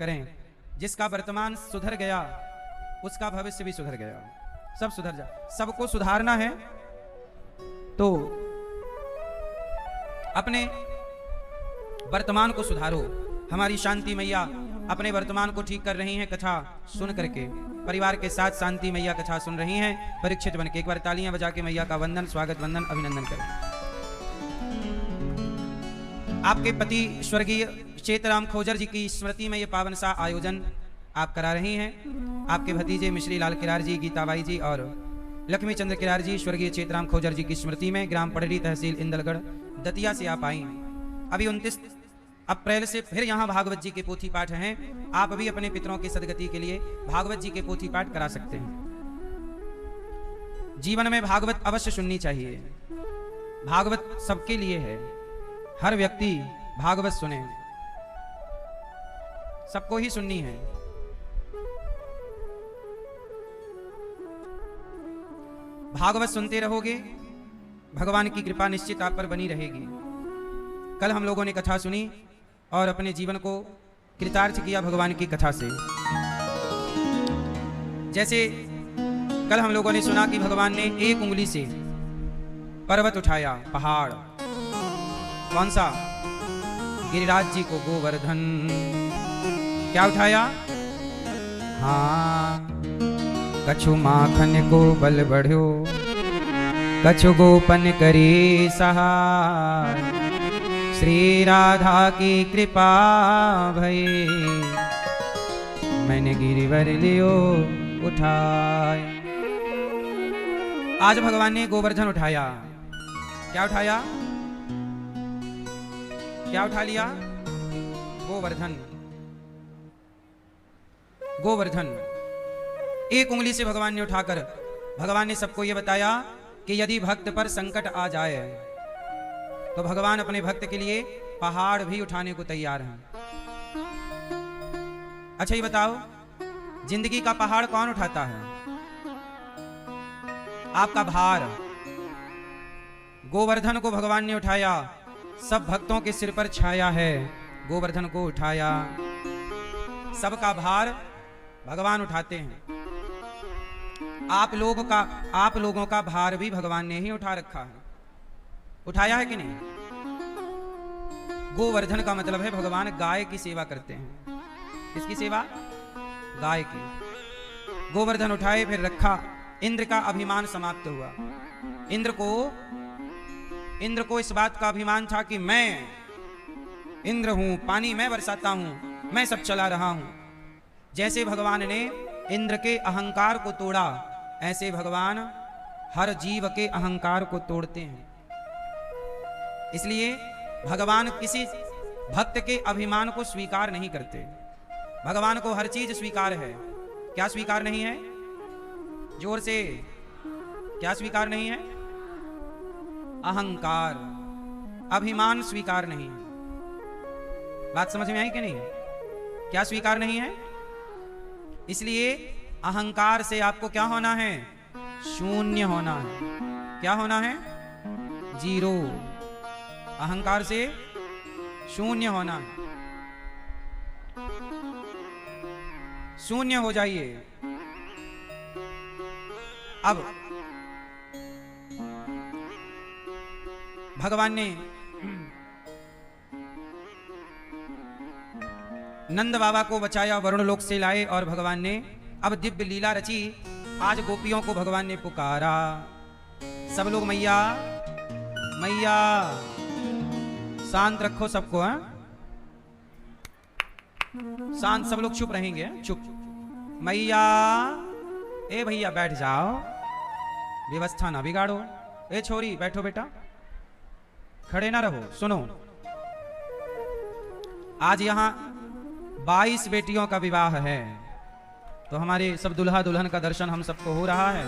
करें। जिसका वर्तमान सुधर गया उसका भविष्य भी सुधर गया, सब सुधर जा। सबको सुधारना है तो अपने वर्तमान को सुधारो। हमारी शांति मैया अपने वर्तमान को ठीक कर रही हैं कथा सुन करके, परिवार के साथ शांति मैया कथा सुन रही हैं परीक्षित बनके। एक बार तालियां बजा के मैया का वंदन, स्वागत, वंदन, अभिनंदन करें। आपके पति स्वर्गीय चेतराम खोजर जी की स्मृति में ये पावन सा आयोजन आप करा रही हैं। आपके भतीजे मिश्री लाल किरार जी, गीताबाई जी और लक्ष्मी चंद्र किरार जी स्वर्गीय चेतराम खोजर जी की स्मृति में ग्राम पड़री, तहसील इंदलगढ़, दतिया से आप आई हैं। अभी 29 अप्रैल से फिर यहाँ भागवत जी के पोथी पाठ हैं। आप भी अपने पितरों की सदगति के लिए भागवत जी के पोथी पाठ करा सकते हैं। जीवन में भागवत अवश्य सुननी चाहिए। भागवत सबके लिए है, हर व्यक्ति भागवत सुने, सबको ही सुननी है। भागवत सुनते रहोगे, भगवान की कृपा निश्चित आप पर बनी रहेगी। कल हम लोगों ने कथा सुनी और अपने जीवन को कृतार्थ किया भगवान की कथा से। जैसे कल हम लोगों ने सुना कि भगवान ने एक उंगली से पर्वत उठाया, पहाड़, कौन सा? गिरिराज जी को गोवर्धन। क्या उठाया? हाँ, कछु माखन को बल बढ़्यो, कछु गोपन करी सहाय, श्री राधा की कृपा भई, मैंने गिरिवर लियो उठाया। आज भगवान ने गोवर्धन उठाया। क्या उठाया? क्या उठा लिया? गोवर्धन। गोवर्धन एक उंगली से भगवान ने उठाकर भगवान ने सबको यह बताया कि यदि भक्त पर संकट आ जाए तो भगवान अपने भक्त के लिए पहाड़ भी उठाने को तैयार हैं। अच्छा ये बताओ, जिंदगी का पहाड़ कौन उठाता है? आपका भार। गोवर्धन को भगवान ने उठाया, सब भक्तों के सिर पर छाया है, गोवर्धन को उठाया। सबका भार भगवान उठाते हैं। आप लोगों का भार भी भगवान ने ही उठा रखा है। उठाया है कि नहीं? गोवर्धन का मतलब है भगवान गाय की सेवा करते हैं। किसकी सेवा? गाय की। गोवर्धन उठाए, फिर रखा। इंद्र का अभिमान समाप्त हुआ। इंद्र को इस बात का अभिमान था कि मैं इंद्र हूं, पानी मैं बरसाता हूं, मैं सब चला रहा हूं। जैसे भगवान ने इंद्र के अहंकार को तोड़ा, ऐसे भगवान हर जीव के अहंकार को तोड़ते हैं। इसलिए भगवान किसी भक्त के अभिमान को स्वीकार नहीं करते। भगवान को हर चीज स्वीकार है। क्या स्वीकार नहीं है? जोर से, क्या स्वीकार नहीं है? अहंकार, अभिमान स्वीकार नहीं है। बात समझ में आई कि नहीं? क्या स्वीकार नहीं है? इसलिए अहंकार से आपको क्या होना है? शून्य होना है। क्या होना है? जीरो। अहंकार से शून्य होना है। शून्य हो जाइए। अब भगवान ने नंद बाबा को बचाया, वरुण लोक से लाए और भगवान ने अब दिव्य लीला रची। आज गोपियों को भगवान ने पुकारा। सब लोग मैया मैया, शांत रखो सबको। हैं शांत, सब लोग चुप रहेंगे, चुप। मैया, ए भैया बैठ जाओ, व्यवस्था ना बिगाड़ो। ए छोरी बैठो बेटा, खड़े ना रहो। सुनो, आज यहां 22 बेटियों का विवाह है, तो हमारे सब दुल्हा दुल्हन का दर्शन हम सबको हो रहा है।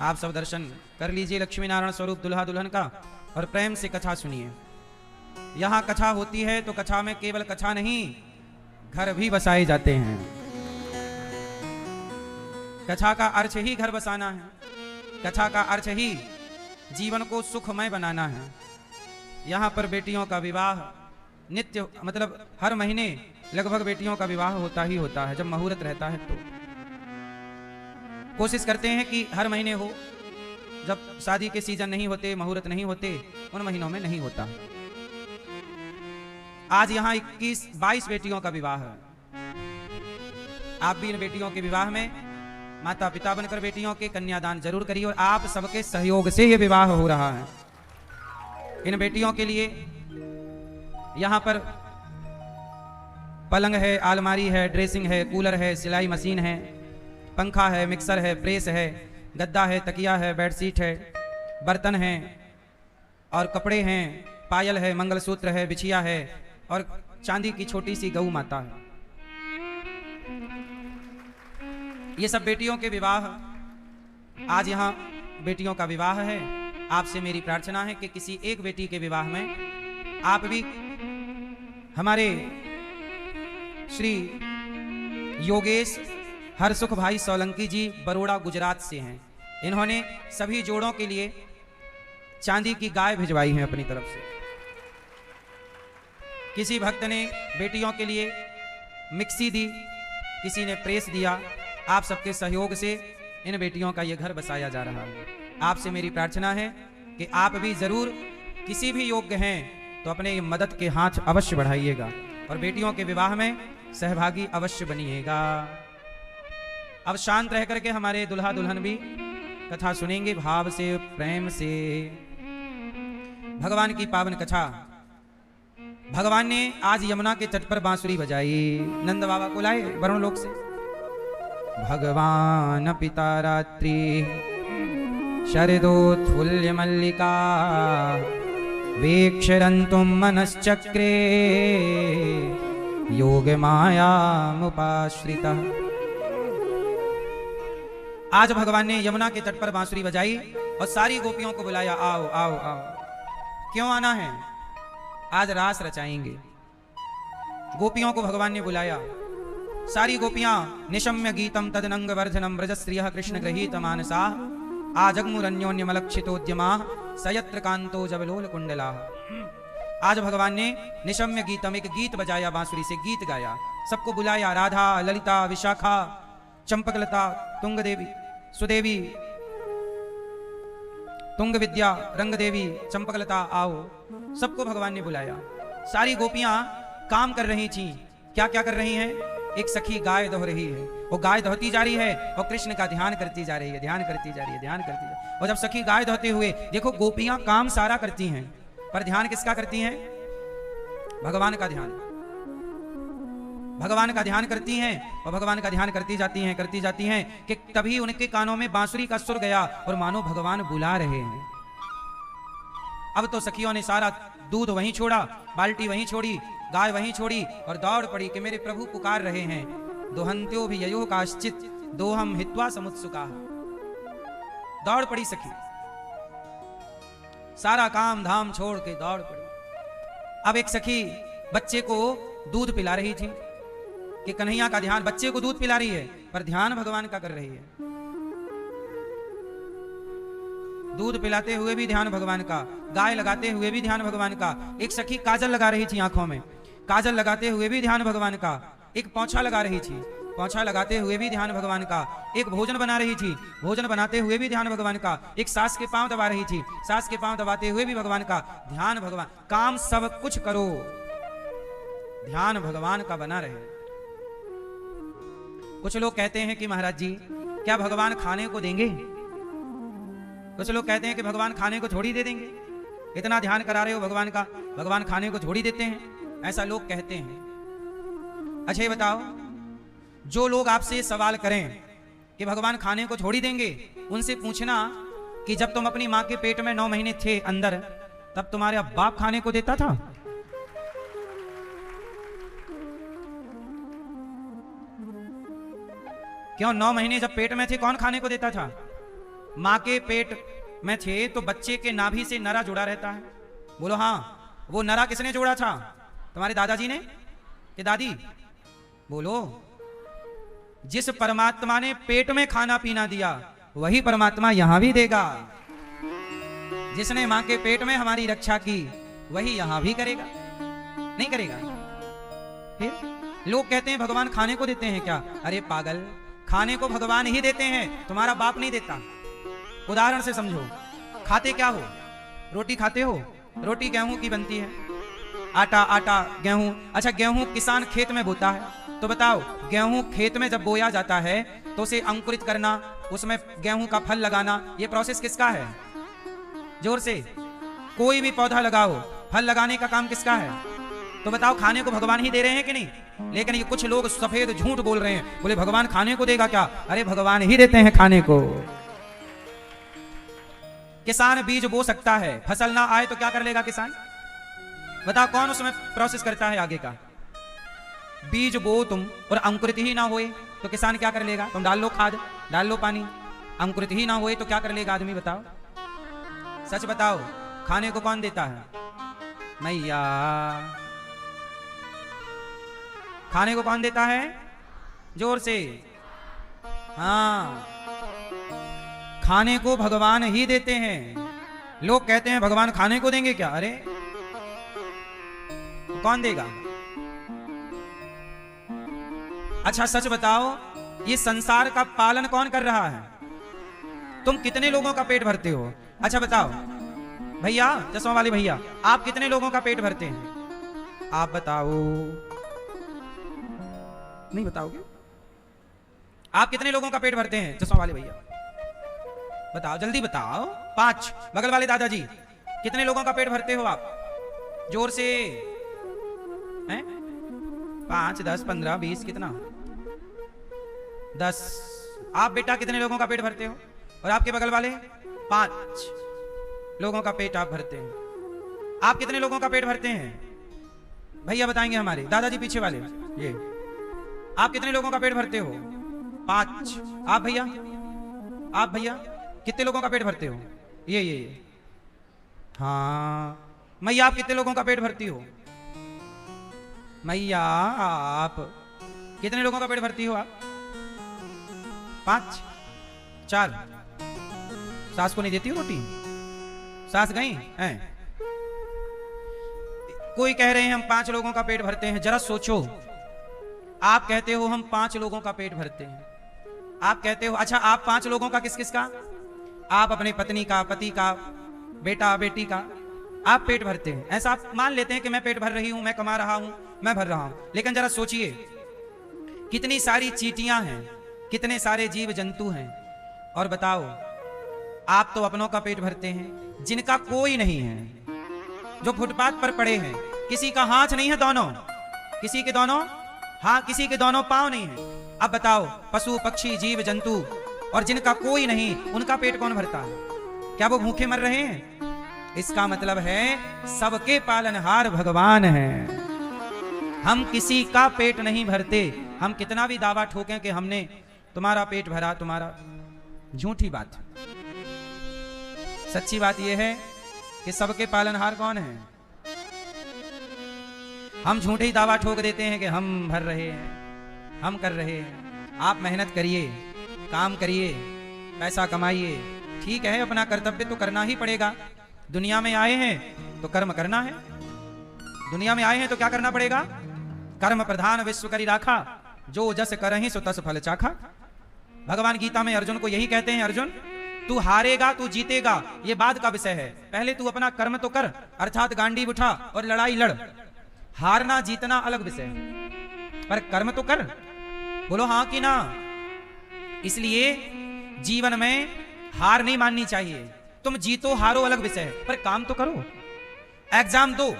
आप सब दर्शन कर लीजिए लक्ष्मी नारायण स्वरूप दुल्हा दुल्हन का, और प्रेम से कथा सुनिए। यहां कथा होती है तो कथा में केवल कथा नहीं, घर भी बसाए जाते हैं। कथा का अर्थ ही घर बसाना है। कथा का अर्थ ही जीवन को सुखमय बनाना है। यहां पर बेटियों का विवाह नित्य, मतलब हर महीने लगभग बेटियों का विवाह होता ही होता है जब मुहूर्त रहता है तो। कोशिश करते हैं कि हर महीने हो, जब शादी के सीजन नहीं होते, मुहूर्त नहीं होते, उन महीनों में नहीं होता। आज यहाँ 21-22 बेटियों का विवाह है। आप भी इन बेटियों के विवाह में माता पिता बनकर बेटियों के कन्यादान जरूर करिए, और आप सबके सहयोग से ये विवाह हो रहा है। इन बेटियों के लिए यहाँ पर पलंग है, अलमारी है, ड्रेसिंग है, कूलर है, सिलाई मशीन है, पंखा है, मिक्सर है, प्रेस है, गद्दा है, तकिया है, बेडशीट है, बर्तन हैं और कपड़े हैं, पायल है, मंगलसूत्र है, बिछिया है और चांदी की छोटी सी गऊ माता है। ये सब बेटियों के विवाह, आज यहाँ बेटियों का विवाह है। आपसे मेरी प्रार्थना है कि किसी एक बेटी के विवाह में आप भी हमारे श्री योगेश हरसुख भाई सोलंकी जी बरोड़ा गुजरात से हैं। इन्होंने सभी जोड़ों के लिए चांदी की गाय भिजवाई है अपनी तरफ से। किसी भक्त ने बेटियों के लिए मिक्सी दी, किसी ने प्रेस दिया। आप सबके सहयोग से इन बेटियों का ये घर बसाया जा रहा है। आपसे मेरी प्रार्थना है कि आप भी जरूर किसी भी योग्य हैं तो अपने ये मदद के हाथ अवश्य बढ़ाइएगा और बेटियों के विवाह में सहभागी अवश्य बनिएगा। अब शांत रह करके हमारे दुल्हा दुल्हन भी कथा सुनेंगे भाव से, प्रेम से। भगवान की पावन कथा। भगवान ने आज यमुना के तट पर बांसुरी बजाई, नंद बाबा को लाए वरुण लोक से। भगवान पिता रात्रि शरदोत्फुल्य मल्लिका वीक्षरन्तुं मनश्चक्रे योग मायामुपाश्रितः। आज भगवान ने यमुना के तट पर बांसुरी बजाई और सारी गोपियों को बुलाया, आओ आओ आओ। क्यों आना है? आज रास रचाएंगे। गोपियों को भगवान ने बुलाया। सारी गोपियां निशम्य गीतम तदनंग वर्धनम व्रजस्त्रियः कृष्ण गृहीत मानसा आजग्मुरन्योन्यमलक्षितोद्यमा सयत्र कांतो जबलोल कुंडला। आज भगवान ने निशम्य गीतम, एक गीत बजाया, बांसुरी से गीत गाया, सबको बुलाया। राधा, ललिता, विशाखा, चंपकलता, तुंग देवी, सुदेवी, तुंग विद्या, रंग देवी, चंपकलता, आओ। सबको भगवान ने बुलाया। सारी गोपियां काम कर रही थी। क्या क्या कर रही हैं? एक सखी गाय दोह रही है, वो गाय दोहती जा रही है और कृष्ण का ध्यान करती जा रही है, ध्यान करती जा रही है, ध्यान करती जा रही है। और जब सखी गाय दोहते हुए, देखो गोपियां काम सारा करती हैं पर ध्यान किसका करती हैं? भगवान का ध्यान। भगवान का ध्यान करती हैं और भगवान का ध्यान करती जाती हैं कि तभी उनके कानों में बांसुरी का सुर गया और मानो भगवान बुला रहे हैं। अब तो सखियों ने सारा दूध वहीं छोड़ा, बाल्टी वहीं छोड़ी, गाय वहीं छोड़ी और दौड़ पड़ी कि मेरे प्रभु पुकार रहे हैं। दोहंत्यो भी ययो काश्चित दोहम हित्वा समुत्सुका। दौड़ पड़ी सखी, सारा काम धाम छोड़ के दौड़ पड़ी। अब एक सखी बच्चे को दूध पिला रही थी कि कन्हैया का ध्यान, बच्चे को दूध पिला रही है पर ध्यान भगवान का कर रही है। दूध पिलाते हुए भी ध्यान भगवान का, गाय लगाते हुए भी ध्यान भगवान का। एक सखी काजल लगा रही थी आंखों में, काजल लगाते हुए भी ध्यान भगवान का। एक पोंछा लगा रही थी, पोंछा लगाते हुए भी ध्यान भगवान का। एक भोजन बना रही थी, भोजन बनाते हुए भी ध्यान भगवान का। एक सास के पांव दबा रही थी, सास के पांव दबाते हुए भी भगवान का ध्यान। भगवान काम सब कुछ करो, ध्यान भगवान का बना रहे। कुछ लोग कहते हैं कि महाराज जी क्या भगवान खाने को देंगे? कुछ लोग कहते हैं कि भगवान खाने को थोड़ी दे देंगे, इतना ध्यान करा रहे हो भगवान का, भगवान खाने को थोड़ी देते हैं, ऐसा लोग कहते हैं। अच्छा ये बताओ, जो लोग आपसे सवाल करें कि भगवान खाने को थोड़ी देंगे, उनसे पूछना कि जब तुम अपनी मां के पेट में 9 महीने थे अंदर, तब तुम्हारे बाप खाने को देता था? क्यों 9 महीने जब पेट में थे कौन खाने को देता था? मां के पेट में थे तो बच्चे के नाभि से नरा जुड़ा रहता है। बोलो हाँ, वो नरा किसने जोड़ा था? तुम्हारे दादाजी ने कि दादी? बोलो। जिस परमात्मा ने पेट में खाना पीना दिया वही परमात्मा यहां भी देगा। जिसने मां के पेट में हमारी रक्षा की वही यहां भी करेगा, नहीं करेगा? फिर लोग कहते हैं भगवान खाने को देते हैं क्या? अरे पागल, खाने को भगवान ही देते हैं, तुम्हारा बाप नहीं देता। उदाहरण से समझो, खाते क्या हो? रोटी खाते हो। रोटी गेहूं की बनती है, आटा गेहूं। अच्छा, गेहूं किसान खेत में बोता है, तो बताओ गेहूं खेत में जब बोया जाता है तो उसे अंकुरित करना, उसमें गेहूं का फल लगाना, ये प्रोसेस किसका है? जोर से, कोई भी पौधा लगाओ, फल लगाने का काम किसका है? तो बताओ खाने को भगवान ही दे रहे हैं कि नहीं? लेकिन ये कुछ लोग सफेद झूठ बोल रहे हैं, बोले भगवान खाने को देगा क्या? अरे भगवान ही देते हैं खाने को। किसान बीज बो सकता है, फसल ना आए तो क्या कर लेगा किसान? बताओ कौन उसमें प्रोसेस करता है आगे का? बीज बो तुम और अंकुरित ही ना होए तो किसान क्या कर लेगा? तुम डाल लो खाद, डाल लो पानी, अंकुरित ही ना होए तो क्या कर लेगा आदमी? बताओ, सच बताओ, खाने को कौन देता है? मैया। खाने को कौन देता है? जोर से, हाँ, खाने को भगवान ही देते हैं। लोग कहते हैं भगवान खाने को देंगे क्या? अरे कौन देगा? अच्छा सच बताओ, ये संसार का पालन कौन कर रहा है? तुम कितने लोगों का पेट भरते हो? अच्छा बताओ भैया, चश्मा वाले भैया, आप कितने लोगों का पेट भरते हैं? आप बताओ। नहीं बताओगे? आप कितने लोगों का पेट भरते हैं? चश्मा वाले भैया बताओ, जल्दी बताओ। 5। बगल वाले दादाजी, कितने लोगों का पेट भरते हो आप? जोर से हैं? 5, 10, 15, 20, कितना? 10। आप बेटा कितने लोगों का पेट भरते हो? और आपके बगल वाले 5 लोगों का पेट आप भरते हैं। आप कितने लोगों का पेट भरते हैं? भैया बताएंगे हमारे दादाजी पीछे वाले, ये आप कितने लोगों का पेट भरते हो? 5। आप भैया, आप भैया कितने लोगों का पेट भरते हो? ये हाँ। मैया आप कितने लोगों का पेट भरती हो? मैया आप कितने लोगों का पेट भरती हो? आप 5, 4। सास को नहीं देती हो रोटी? सास गई हैं? कोई कह रहे हैं हम 5 लोगों का पेट भरते हैं। जरा सोचो, आप कहते हो हम 5 लोगों का पेट भरते हैं, आप कहते हो, अच्छा आप 5 लोगों का किस किस का? आप अपने पत्नी का, पति का, बेटा बेटी का आप पेट भरते हैं। ऐसा आप मान लेते हैं कि मैं पेट भर रही हूं, मैं कमा रहा हूं, मैं भर रहा हूं। लेकिन जरा सोचिए, कितनी सारी चींटियां हैं, कितने सारे जीव जंतु हैं, और बताओ आप तो अपनों का पेट भरते हैं, जिनका कोई नहीं है, जो फुटपाथ पर पड़े हैं, किसी का हाथ नहीं है दोनों, किसी के दोनों, हाँ किसी के दोनों पांव नहीं है। अब बताओ पशु पक्षी जीव जंतु और जिनका कोई नहीं, उनका पेट कौन भरता है? क्या वो भूखे मर रहे हैं? इसका मतलब है सबके पालनहार भगवान हैं। हम किसी का पेट नहीं भरते। हम कितना भी दावा ठोकें कि हमने तुम्हारा पेट भरा, तुम्हारा, झूठी बात। सच्ची बात यह है कि सबके पालनहार कौन है? हम झूठे ही दावा ठोक देते हैं कि हम भर रहे हैं, हम कर रहे हैं। आप मेहनत करिए, काम करिए, पैसा कमाइए, ठीक है, अपना कर्तव्य तो करना ही पड़ेगा। दुनिया में आए हैं तो कर्म करना है। दुनिया में आए हैं तो क्या करना पड़ेगा? कर्म प्रधान विश्व करी राखा, जो जस करहि सो तस फल चाखा। भगवान गीता में अर्जुन को यही कहते हैं, अर्जुन तू हारेगा तू जीतेगा ये बाद का विषय है, पहले तू अपना कर्म तो कर, अर्थात गांडीव उठा और लड़ाई लड़। हारना जीतना अलग विषय है, पर कर्म तो कर। बोलो हाँ कि ना? इसलिए जीवन में हार नहीं माननी चाहिए। तुम जीतो हारो अलग विषय है, पर काम तो करो। एग्जाम दो,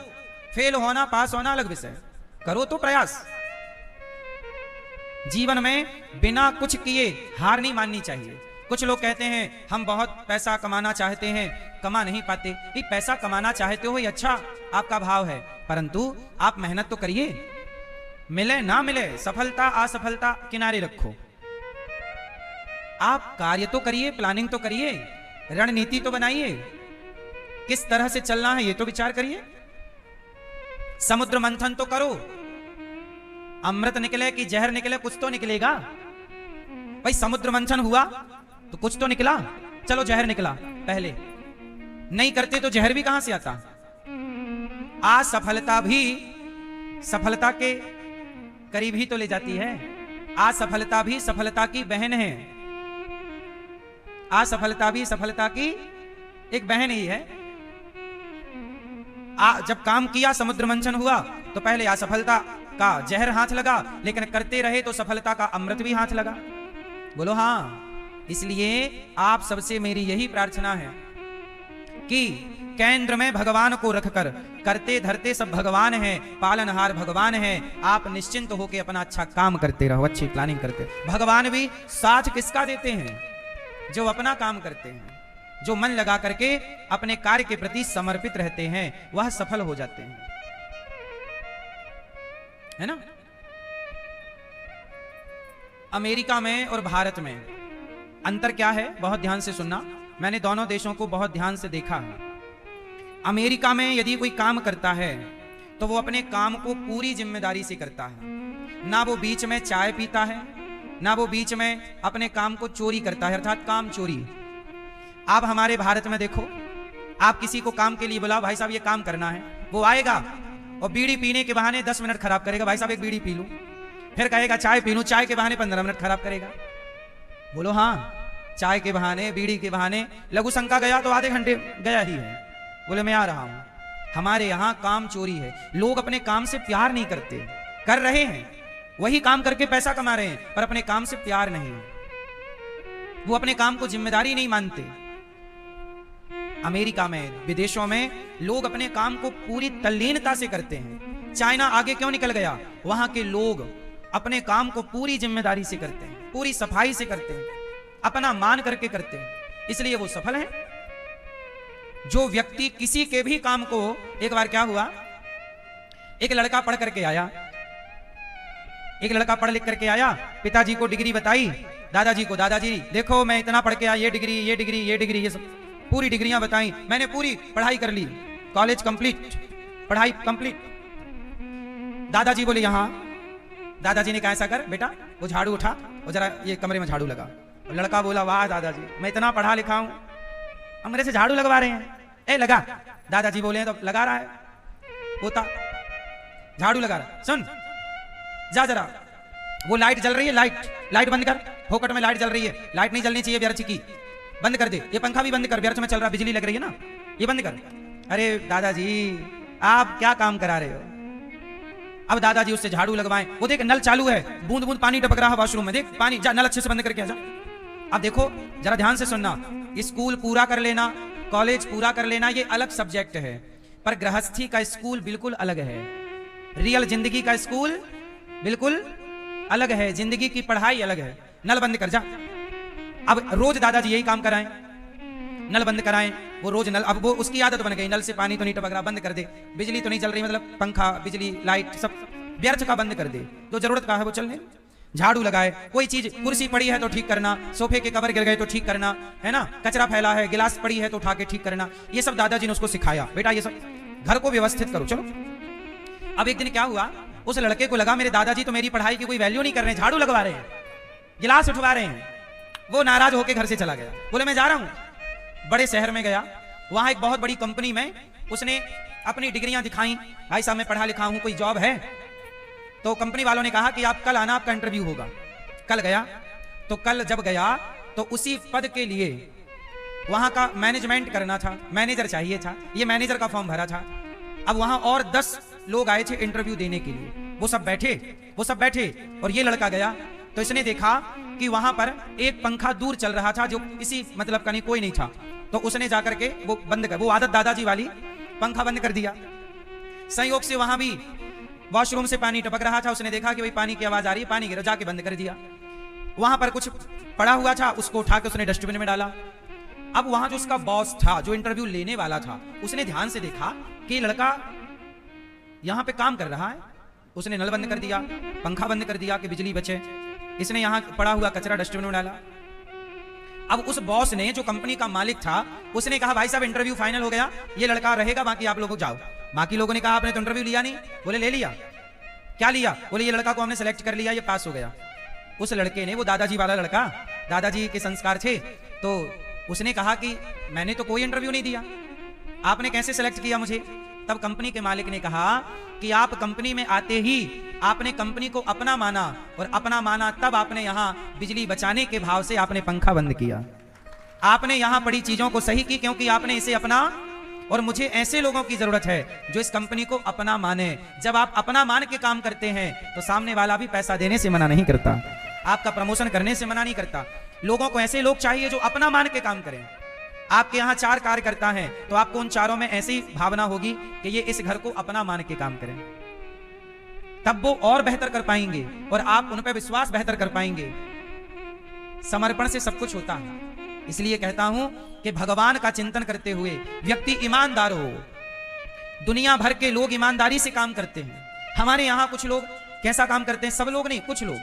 फेल होना पास होना अलग विषय, करो तो प्रयास। जीवन में बिना कुछ किए हार नहीं माननी चाहिए। कुछ लोग कहते हैं हम बहुत पैसा कमाना चाहते हैं, कमा नहीं पाते। ये पैसा कमाना चाहते हो ये अच्छा आपका भाव है, परंतु आप मेहनत तो करिए। मिले ना मिले, सफलता असफलता किनारे रखो, आप कार्य तो करिए, प्लानिंग तो करिए, रणनीति तो बनाइए, किस तरह से चलना है ये तो विचार करिए। समुद्र मंथन तो करो, अमृत निकले कि जहर निकले, कुछ तो निकलेगा भाई। समुद्र मंथन हुआ तो कुछ तो निकला, चलो जहर निकला। पहले नहीं करते तो जहर भी कहां से आता? असफलता भी सफलता के करीब ही तो ले जाती है। असफलता भी सफलता की बहन है। असफलता भी सफलता की एक बहन ही है। जब काम किया, समुद्र मंथन हुआ, तो पहले असफलता का जहर हाथ लगा, लेकिन करते रहे तो सफलता का अमृत भी हाथ लगा। बोलो हाँ। इसलिए आप सबसे मेरी यही प्रार्थना है कि केंद्र में भगवान को रखकर, करते धरते सब भगवान है, पालनहार भगवान है, आप निश्चिंत होकर अपना अच्छा काम करते रहो, अच्छी प्लानिंग करते। भगवान भी साथ किसका देते हैं? जो अपना काम करते हैं, जो मन लगा करके अपने कार्य के प्रति समर्पित रहते हैं, वह सफल हो जाते हैं, है ना। अमेरिका में और भारत में अंतर क्या है, बहुत ध्यान से सुनना। मैंने दोनों देशों को बहुत ध्यान से देखा है। अमेरिका में यदि कोई काम करता है तो वो अपने काम को पूरी जिम्मेदारी से करता है। ना वो बीच में चाय पीता है, ना वो बीच में अपने काम को चोरी करता है, अर्थात काम चोरी। आप हमारे भारत में देखो, आप किसी को काम के लिए बुलाओ, भाई साहब ये काम करना है, वो आएगा और बीड़ी पीने के बहाने 10 मिनट खराब करेगा, भाई साहब एक बीड़ी पी लूं, फिर कहेगा चाय पी लूं, चाय के बहाने 15 मिनट खराब करेगा। बोलो हाँ। चाय के बहाने, बीड़ी के बहाने, लघु शंका गया तो आधे घंटे गया ही है, बोले मैं आ रहा हूं। हमारे यहां काम चोरी है। लोग अपने काम से प्यार नहीं करते, कर रहे हैं, वही काम करके पैसा कमा रहे हैं, पर अपने काम से प्यार नहीं, वो अपने काम को जिम्मेदारी नहीं मानते। अमेरिका में, विदेशों में लोग अपने काम को पूरी तल्लीनता से करते हैं। चाइना आगे क्यों निकल गया? वहां के लोग अपने काम को पूरी जिम्मेदारी से करते हैं, पूरी सफाई से करते हैं, अपना मान करके करते हैं, इसलिए वो सफल हैं। जो व्यक्ति किसी के भी काम को, एक बार क्या हुआ, एक लड़का पढ़ करके आया, एक लड़का पढ़ लिख करके आया, पिताजी को डिग्री बताई, दादाजी को, दादाजी देखो मैं इतना पढ़ के आया, ये डिग्री, ये डिग्री, ये डिग्री, ये सब पूरी डिग्रियां बताई, मैंने पूरी पढ़ाई कर ली, कॉलेज कंप्लीट, पढ़ाई कंप्लीट। दादाजी बोले यहां। दादाजी ने कहा ऐसा कर बेटा, वो झाड़ू उठा और जरा ये कमरे में झाड़ू लगा। लड़का बोला वाह दादाजी, मैं इतना पढ़ा लिखा हूं, अब मेरे से झाड़ू लगवा रहे हैं। ए लगा। दादाजी बोले तो लगा रहा है, होता झाड़ू लगा रहा। सुन जा जरा, वो लाइट जल रही है, लाइट बंद कर, फोकट में लाइट जल रही है, लाइट नहीं जलनी चाहिए व्यर्थ की, बंद कर दे। ये पंखा भी बंद कर, व्यर्थ में चल रहा, बिजली लग रही है ना, ये बंद कर। अरे दादाजी आप क्या काम करा रहे हो? अब दादाजी उससे झाड़ू लगवाएं, वो देख नल चालू है, बूंद बूंद पानी टपक रहा है वॉशरूम में, देख पानी, जा नल अच्छे से बंद करके आ जा। अब देखो जरा ध्यान से सुनना, स्कूल पूरा कर लेना, कॉलेज पूरा कर लेना, ये अलग सब्जेक्ट है, पर गृहस्थी का स्कूल बिल्कुल अलग है। रियल जिंदगी का स्कूल बिल्कुल अलग है, जिंदगी की पढ़ाई अलग है। नल बंद कर जा। अब रोज दादाजी यही काम कराएं, नल बंद कराएं, वो रोज नल, अब वो उसकी आदत बन गई, नल से पानी तो नहीं टपक रहा, बंद कर दे। बिजली तो नहीं चल रही, मतलब पंखा, बिजली, लाइट सब व्यर्थ का बंद कर दे, जो जरूरत का है वो चलने। झाड़ू लगाए, कोई चीज, कुर्सी पड़ी है तो ठीक करना, सोफे के कवर गिर गए तो ठीक करना, है ना, कचरा फैला है, गिलास पड़ी है तो उठा के ठीक करना, ये सब दादाजी ने उसको सिखाया, बेटा ये सब घर को व्यवस्थित करो। चलो अब एक दिन क्या हुआ, उस लड़के को लगा मेरे दादाजी तो मेरी पढ़ाई की कोई वैल्यू नहीं कर रहे हैं, झाड़ू लगवा रहे हैं, गिलास उठवा रहे हैं। वो नाराज होकर घर से चला गया, बोले मैं जा रहा हूं। बड़े शहर में गया, वहां एक बहुत बड़ी कंपनी में उसने अपनी डिग्रियां दिखाई, भाई साहब मैं पढ़ा लिखा हूं, कोई जॉब है? तो कंपनी वालों ने कहा कि आप कल आना, आपका इंटरव्यू होगा। कल गया, तो कल जब गया तो उसी पद के लिए वहां का मैनेजमेंट करना था, मैनेजर चाहिए था, ये मैनेजर का फॉर्म भरा था। अब वहां और 10 लोग आए थे इंटरव्यू देने के लिए, वो सब बैठे और ये लड़का गया तो इसने देखा कि वहां पर एक पंखा दूर चल रहा था जो किसी मतलब का नहीं, कोई नहीं था, तो उसने जाकर के वो बंद कर, वो आदत दादाजी वाली, पंखा बंद कर दिया। संयोग से वहां भी वॉशरूम से पानी टपक रहा था, उसने देखा कि भाई पानी की आवाज आ रही है, पानी गिरा, जाके बंद कर दिया। वहां पर कुछ पड़ा हुआ था, उसको उठा के उसने डस्टबिन में डाला। अब वहां जो उसका बॉस था, जो इंटरव्यू लेने वाला था, उसने ध्यान से देखा कि लड़का यहां पे काम कर रहा है, उसने नल बंद कर दिया, पंखा बंद कर दिया कि बिजली बचे, इसने यहां पड़ा हुआ कचरा डस्टबिन में डाला। अब उस बॉस ने, जो कंपनी का मालिक था, उसने कहा भाई साहब इंटरव्यू फाइनल हो गया, ये लड़का रहेगा, बाकी आप लोग जाओ। बाकी लोगों ने कहा आपने तो इंटरव्यू लिया नहीं, बोले ले लिया। क्या लिया? बोले ये लड़का को हमने सेलेक्ट कर लिया, ये पास हो गया। उस लड़के ने, वो दादाजी वाला लड़का, दादाजी के संस्कार थे, तो उसने कहा कि मैंने तो कोई इंटरव्यू नहीं दिया, आपने कैसे सेलेक्ट किया मुझे? तब कंपनी के मालिक ने कहा कि आप कंपनी में आते ही आपने कंपनी को अपना माना, और अपना माना तब आपने यहां बिजली बचाने के भाव से आपने पंखा बंद किया। आपने यहां पड़ी चीजों को सही की क्योंकि आपने इसे अपना, और मुझे ऐसे लोगों की जरूरत है जो इस कंपनी को अपना माने। जब आप अपना मान के काम करते हैं तो सामने वाला भी पैसा देने से मना नहीं करता, आपका प्रमोशन करने से मना नहीं करता। लोगों को ऐसे लोग चाहिए जो अपना मान के काम करें। आपके यहां 4 कार्यकर्ता हैं तो आपको उन चारों में ऐसी भावना होगी कि ये इस घर को अपना मान के काम करें, तब वो और बेहतर कर पाएंगे और आप उन पर विश्वास बेहतर कर पाएंगे। समर्पण से सब कुछ होता है। इसलिए कहता हूं कि भगवान का चिंतन करते हुए व्यक्ति ईमानदार हो। दुनिया भर के लोग ईमानदारी से काम करते हैं। हमारे यहां कुछ लोग कैसा काम करते हैं, सब लोग नहीं, कुछ लोग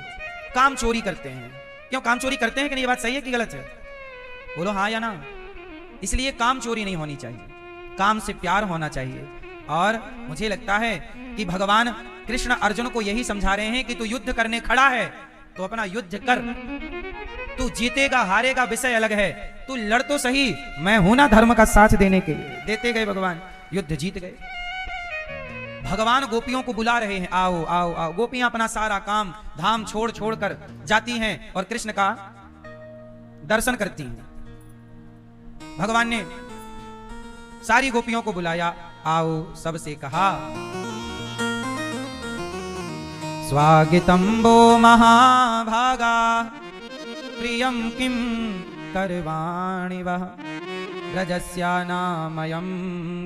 काम चोरी करते हैं। क्यों काम चोरी करते हैं कि नहीं, ये बात सही है कि गलत है? बोलो हाँ या ना। इसलिए काम चोरी नहीं होनी चाहिए, काम से प्यार होना चाहिए। और मुझे लगता है कि भगवान कृष्ण अर्जुन को यही समझा रहे हैं कि तू युद्ध करने खड़ा है तो अपना युद्ध कर। तू जीतेगा हारेगा विषय अलग है, तू लड़ तो सही, मैं हूं ना धर्म का साथ देने के लिए। देते गए भगवान, युद्ध जीत गए। भगवान गोपियों को बुला रहे हैं, आओ आओ आओ। गोपियां अपना सारा काम धाम छोड़ छोड़ कर जाती हैं और कृष्ण का दर्शन करती हैं। भगवान ने सारी गोपियों को बुलाया, आओ, सबसे कहा स्वागतम वो महाभागा प्रियम किम करवाणि वह रजस्यानामयं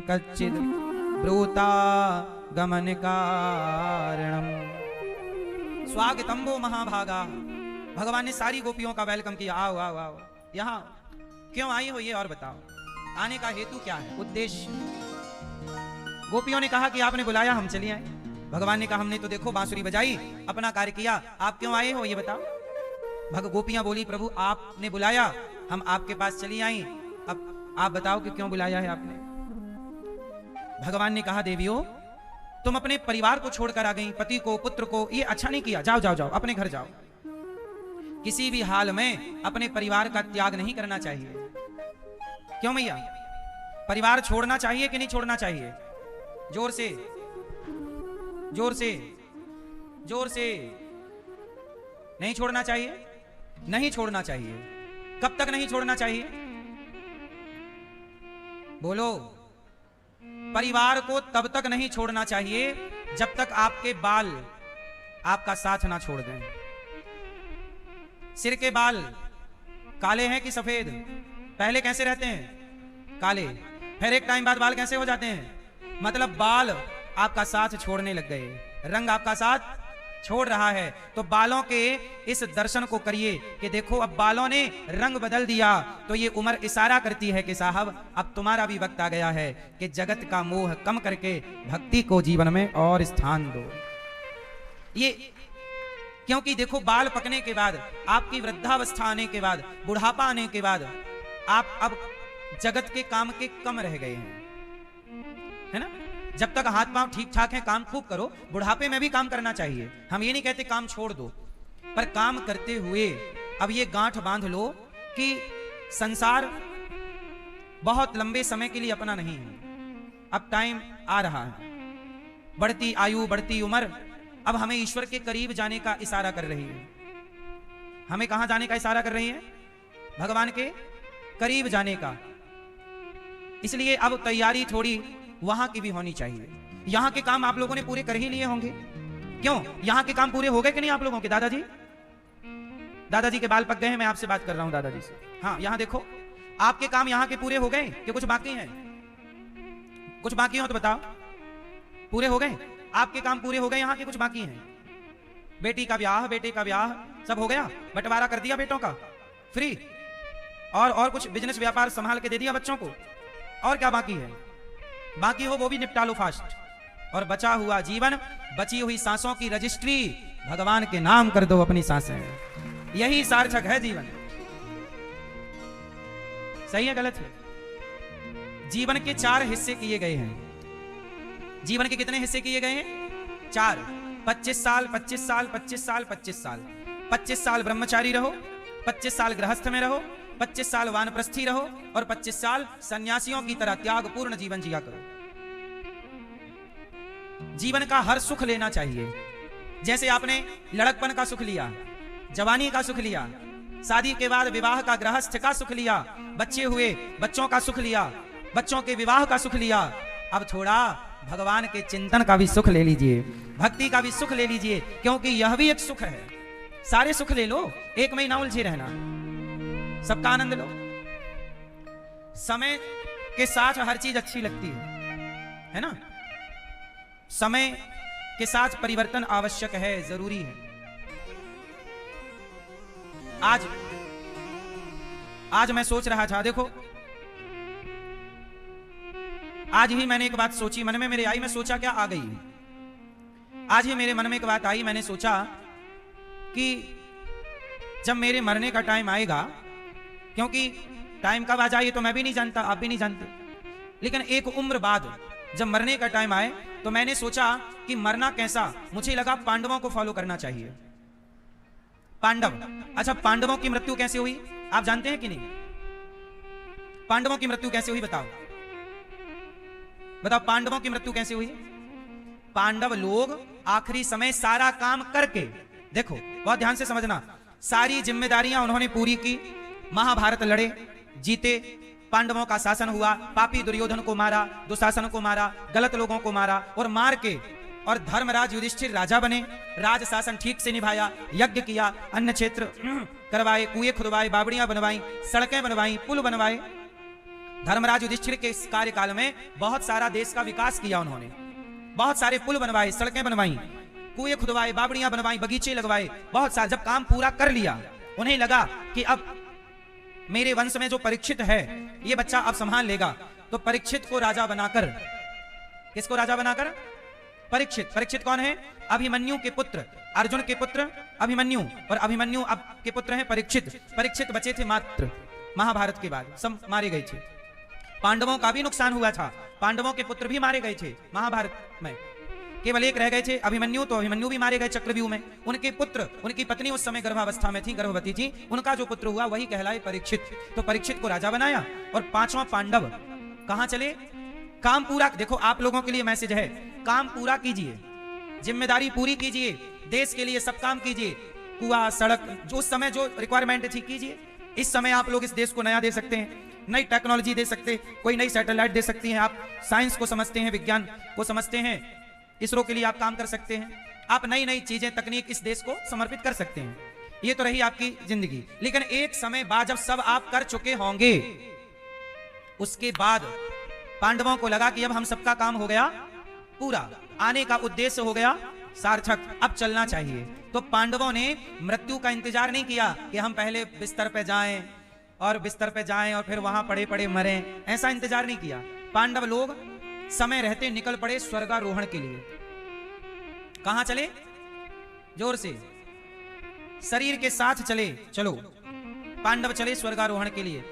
कच्चिद ब्रूता गमन कारणम। स्वागतम वो महाभागा। भगवान ने सारी गोपियों का वेलकम किया, आओ आओ आओ। यहां क्यों आई हो ये और बताओ, आने का हेतु क्या है, उद्देश्य? गोपियों ने कहा कि आपने बुलाया, हम चले आए। भगवान ने कहा हमने तो देखो बांसुरी बजाई, अपना कार्य किया, आप क्यों आए हो ये बताओ। गोपियां बोली प्रभु आपने बुलाया, हम आपके पास चली आई, अब आप बताओ कि क्यों बुलाया है आपने। भगवान ने कहा देवियों तुम अपने परिवार को छोड़कर आ गई, पति को पुत्र को, ये अच्छा नहीं किया, जाओ जाओ जाओ अपने घर जाओ। किसी भी हाल में अपने परिवार का त्याग नहीं करना चाहिए। क्यों भैया, परिवार छोड़ना चाहिए कि नहीं छोड़ना चाहिए? जोर से जोर से जोर से। नहीं छोड़ना चाहिए, नहीं छोड़ना चाहिए। कब तक नहीं छोड़ना चाहिए बोलो? परिवार को तब तक नहीं छोड़ना चाहिए जब तक आपके बाल आपका साथ ना छोड़ दें। सिर के बाल काले हैं कि सफेद? पहले कैसे रहते हैं? काले, फिर एक टाइम बाद बाल कैसे हो जाते हैं? मतलब बाल आपका साथ छोड़ने लग गए, रंग आपका साथ छोड़ रहा है। तो बालों के इस दर्शन को करिए कि देखो अब बालों ने रंग बदल दिया, तो ये उम्र इशारा करती है कि साहब अब तुम्हारा भी वक्त आ गया है कि जगत का मोह कम करके भक्ति को जीवन में और स्थान दो। ये क्योंकि देखो बाल पकने के बाद, आपकी वृद्धावस्था आने के बाद, बुढ़ापा आने के बाद आप अब जगत के काम के कम रह गए हैं, है ना। जब तक हाथ पांव ठीक ठाक हैं काम खूब करो, बुढ़ापे में भी काम करना चाहिए। हम ये नहीं कहते काम छोड़ दो, पर काम करते हुए अब ये गांठ बांध लो कि संसार बहुत लंबे समय के लिए अपना नहीं है। अब टाइम आ रहा है, बढ़ती आयु बढ़ती उम्र अब हमें ईश्वर के करीब जाने का इशारा कर रही है। हमें कहां जाने का इशारा कर रही है? भगवान के करीब जाने का। इसलिए अब तैयारी थोड़ी वहां की भी होनी चाहिए। यहां के काम आप लोगों ने पूरे कर ही लिए होंगे। क्यों, यहां के काम पूरे हो गए कि नहीं आप लोगों के? दादाजी, दादाजी के बाल पक गए हैं, मैं आपसे बात कर रहा हूं दादाजी से। हाँ, यहां देखो, आपके काम यहां के पूरे हो गए कि कुछ बाकी हैं? कुछ बाकी हो तो बताओ। पूरे हो गए? आपके काम पूरे हो गए, यहां के कुछ बाकी हैं? बेटी का ब्याह, बेटे का ब्याह सब हो गया, बंटवारा कर दिया बेटों का फ्री, और कुछ बिजनेस व्यापार संभाल के दे दिया बच्चों को। और क्या बाकी है? बाकी हो वो भी निपटा लो फास्ट। और बचा हुआ जीवन, बची हुई सांसों की रजिस्ट्री भगवान के नाम कर दो अपनी सांसें। यही सार्थक है जीवन। सही है गलत है? जीवन के 4 हिस्से किए गए हैं। जीवन के कितने हिस्से किए गए हैं? 4। 25 साल 25 साल 25 साल 25 साल 25 साल ब्रह्मचारी रहो, 25 साल गृहस्थ में रहो, 25 साल वानप्रस्थी रहो, और 25 साल सन्यासियों की तरह त्याग पूर्ण जीवन जिया करो। जीवन का हर सुख लेना चाहिए। जैसे आपने लड़कपन का सुख लिया, जवानी का सुख लिया, शादी के बाद विवाह का, गृहस्थ का सुख लिया, बच्चे हुए बच्चों का सुख लिया, बच्चों के विवाह का सुख लिया, अब थोड़ा भगवान के चिंतन का भी सुख ले लीजिए, भक्ति का भी सुख ले लीजिए, क्योंकि यह भी एक सुख है। सारे सुख ले लो, एक में ही ना उलझे रहना, सबका आनंद लो। समय के साथ हर चीज अच्छी लगती है ना? समय के साथ परिवर्तन आवश्यक है, जरूरी है। आज मैं सोच रहा था, देखो आज ही मैंने एक बात सोची, मन में मेरे आई, मैं सोचा क्या आ गई। आज ही मेरे मन में एक बात आई, मैंने सोचा कि जब मेरे मरने का टाइम आएगा, क्योंकि टाइम कब आ जाए तो मैं भी नहीं जानता, आप भी नहीं जानते, लेकिन एक उम्र बाद जब मरने का टाइम आए तो मैंने सोचा कि मरना कैसा, मुझे लगा पांडवों को फॉलो करना चाहिए। पांडव, अच्छा पांडवों की मृत्यु कैसे हुई आप जानते हैं कि नहीं? पांडवों की मृत्यु कैसे हुई बताओ, बताओ पांडवों की मृत्यु कैसे हुई? पांडव लोग आखिरी समय सारा काम करके, देखो बहुत ध्यान से समझना, सारी जिम्मेदारियां उन्होंने पूरी की, महाभारत लड़े, जीते, पांडवों का शासन हुआ, पापी दुर्योधन को मारा, दुशासन को मारा, गलत लोगों को मारा, और मार के और धर्मराज युधिष्ठिर राजा बने, राज शासन ठीक से निभाया, यज्ञ किया, अन्न क्षेत्र करवाए, कुएं खुदवाए, बावड़ियां बनवाई, सड़कें बनवाई, पुल बनवाए। धर्मराज युधिष्ठिर के इस कार्यकाल में बहुत सारा देश का विकास किया उन्होंने, बहुत सारे पुल बनवाए, सड़कें बनवाई, कुएं खुदवाए, बावड़ियां बनवाई, बगीचे लगवाए, बहुत सारा। जब काम पूरा कर लिया, उन्हें लगा कि अब मेरे वंश में जो परीक्षित है ये बच्चा अब संभाल लेगा, तो परीक्षित को राजा बनाकर, किसको राजा बनाकर? परीक्षित। परीक्षित कौन है? अभिमन्यु के पुत्र, अर्जुन के पुत्र अभिमन्यु, और अभिमन्यु अब के पुत्र हैं परीक्षित। परीक्षित बचे थे मात्र, महाभारत के बाद सब मारे गए थे। पांडवों का भी नुकसान हुआ था, पांडवों के पुत्र भी मारे गए थे महाभारत में, केवल एक रह गए थे अभिमन्यु, तो अभिमन्यु भी मारे गए चक्रव्यूह में। उनके पुत्र, उनकी पत्नी उस समय गर्भावस्था में थी, गर्भवती थी, उनका जो पुत्र हुआ वही कहलाए परीक्षित। तो परीक्षित को राजा बनाया, और पांचवा पांडव कहां चले? काम पूरा, देखो आप लोगों के लिए मैसेज है, काम पूरा कीजिए, जिम्मेदारी पूरी कीजिए, देश के लिए सब काम कीजिए, कुआं सड़क जो उस समय जो रिक्वायरमेंट थी कीजिए। इस समय आप लोग इस देश को नया दे सकते हैं, नई टेक्नोलॉजी दे सकते, कोई नई सैटेलाइट दे सकती हैं, आप साइंस को समझते हैं, विज्ञान को समझते हैं, इसरो के लिए आप काम कर सकते हैं, आप नई नई चीजें, तकनीक इस देश को समर्पित कर सकते हैं। ये तो रही आपकी जिंदगी, लेकिन एक समय बाद जब सब आप कर चुके होंगे, उसके बाद पांडवों को लगा कि अब हम सबका काम हो गया पूरा, आने का उद्देश्य हो गया सार्थक, अब चलना चाहिए। तो पांडवों ने मृत्यु का इंतजार नहीं किया कि हम पहले बिस्तर पे जाएं और बिस्तर पे जाएं और फिर वहां पड़े पड़े मरें, ऐसा इंतजार नहीं किया। पांडव लोग समय रहते निकल पड़े स्वर्गारोहण के लिए। कहां चले? जोर से, शरीर के साथ चले, चलो पांडव चले स्वर्गारोहण के लिए,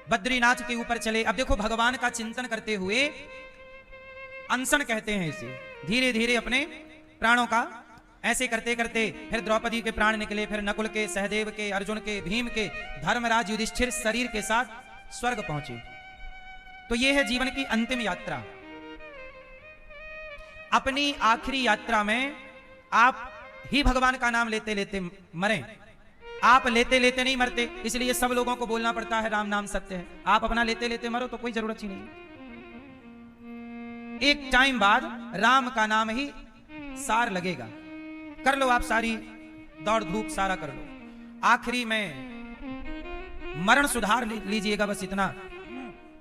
बद्रीनाथ के ऊपर चले। अब देखो भगवान का चिंतन करते हुए, अनशन कहते हैं इसे, धीरे धीरे अपने प्राणों का ऐसे करते करते फिर द्रौपदी के प्राण निकले, फिर नकुल के, सहदेव के, अर्जुन के, भीम के, धर्मराज युधिष्ठिर शरीर के साथ स्वर्ग पहुंचे। तो यह है जीवन की अंतिम यात्रा। अपनी आखिरी यात्रा में आप ही भगवान का नाम लेते लेते मरें। आप लेते लेते नहीं मरते, इसलिए सब लोगों को बोलना पड़ता है राम नाम सत्य है। आप अपना लेते लेते मरो तो कोई जरूरत ही नहीं। एक टाइम बाद राम का नाम ही सार लगेगा। कर लो आप सारी दौड़ धूप सारा कर लो, आखिरी में मरण सुधार लीजिएगा, बस इतना।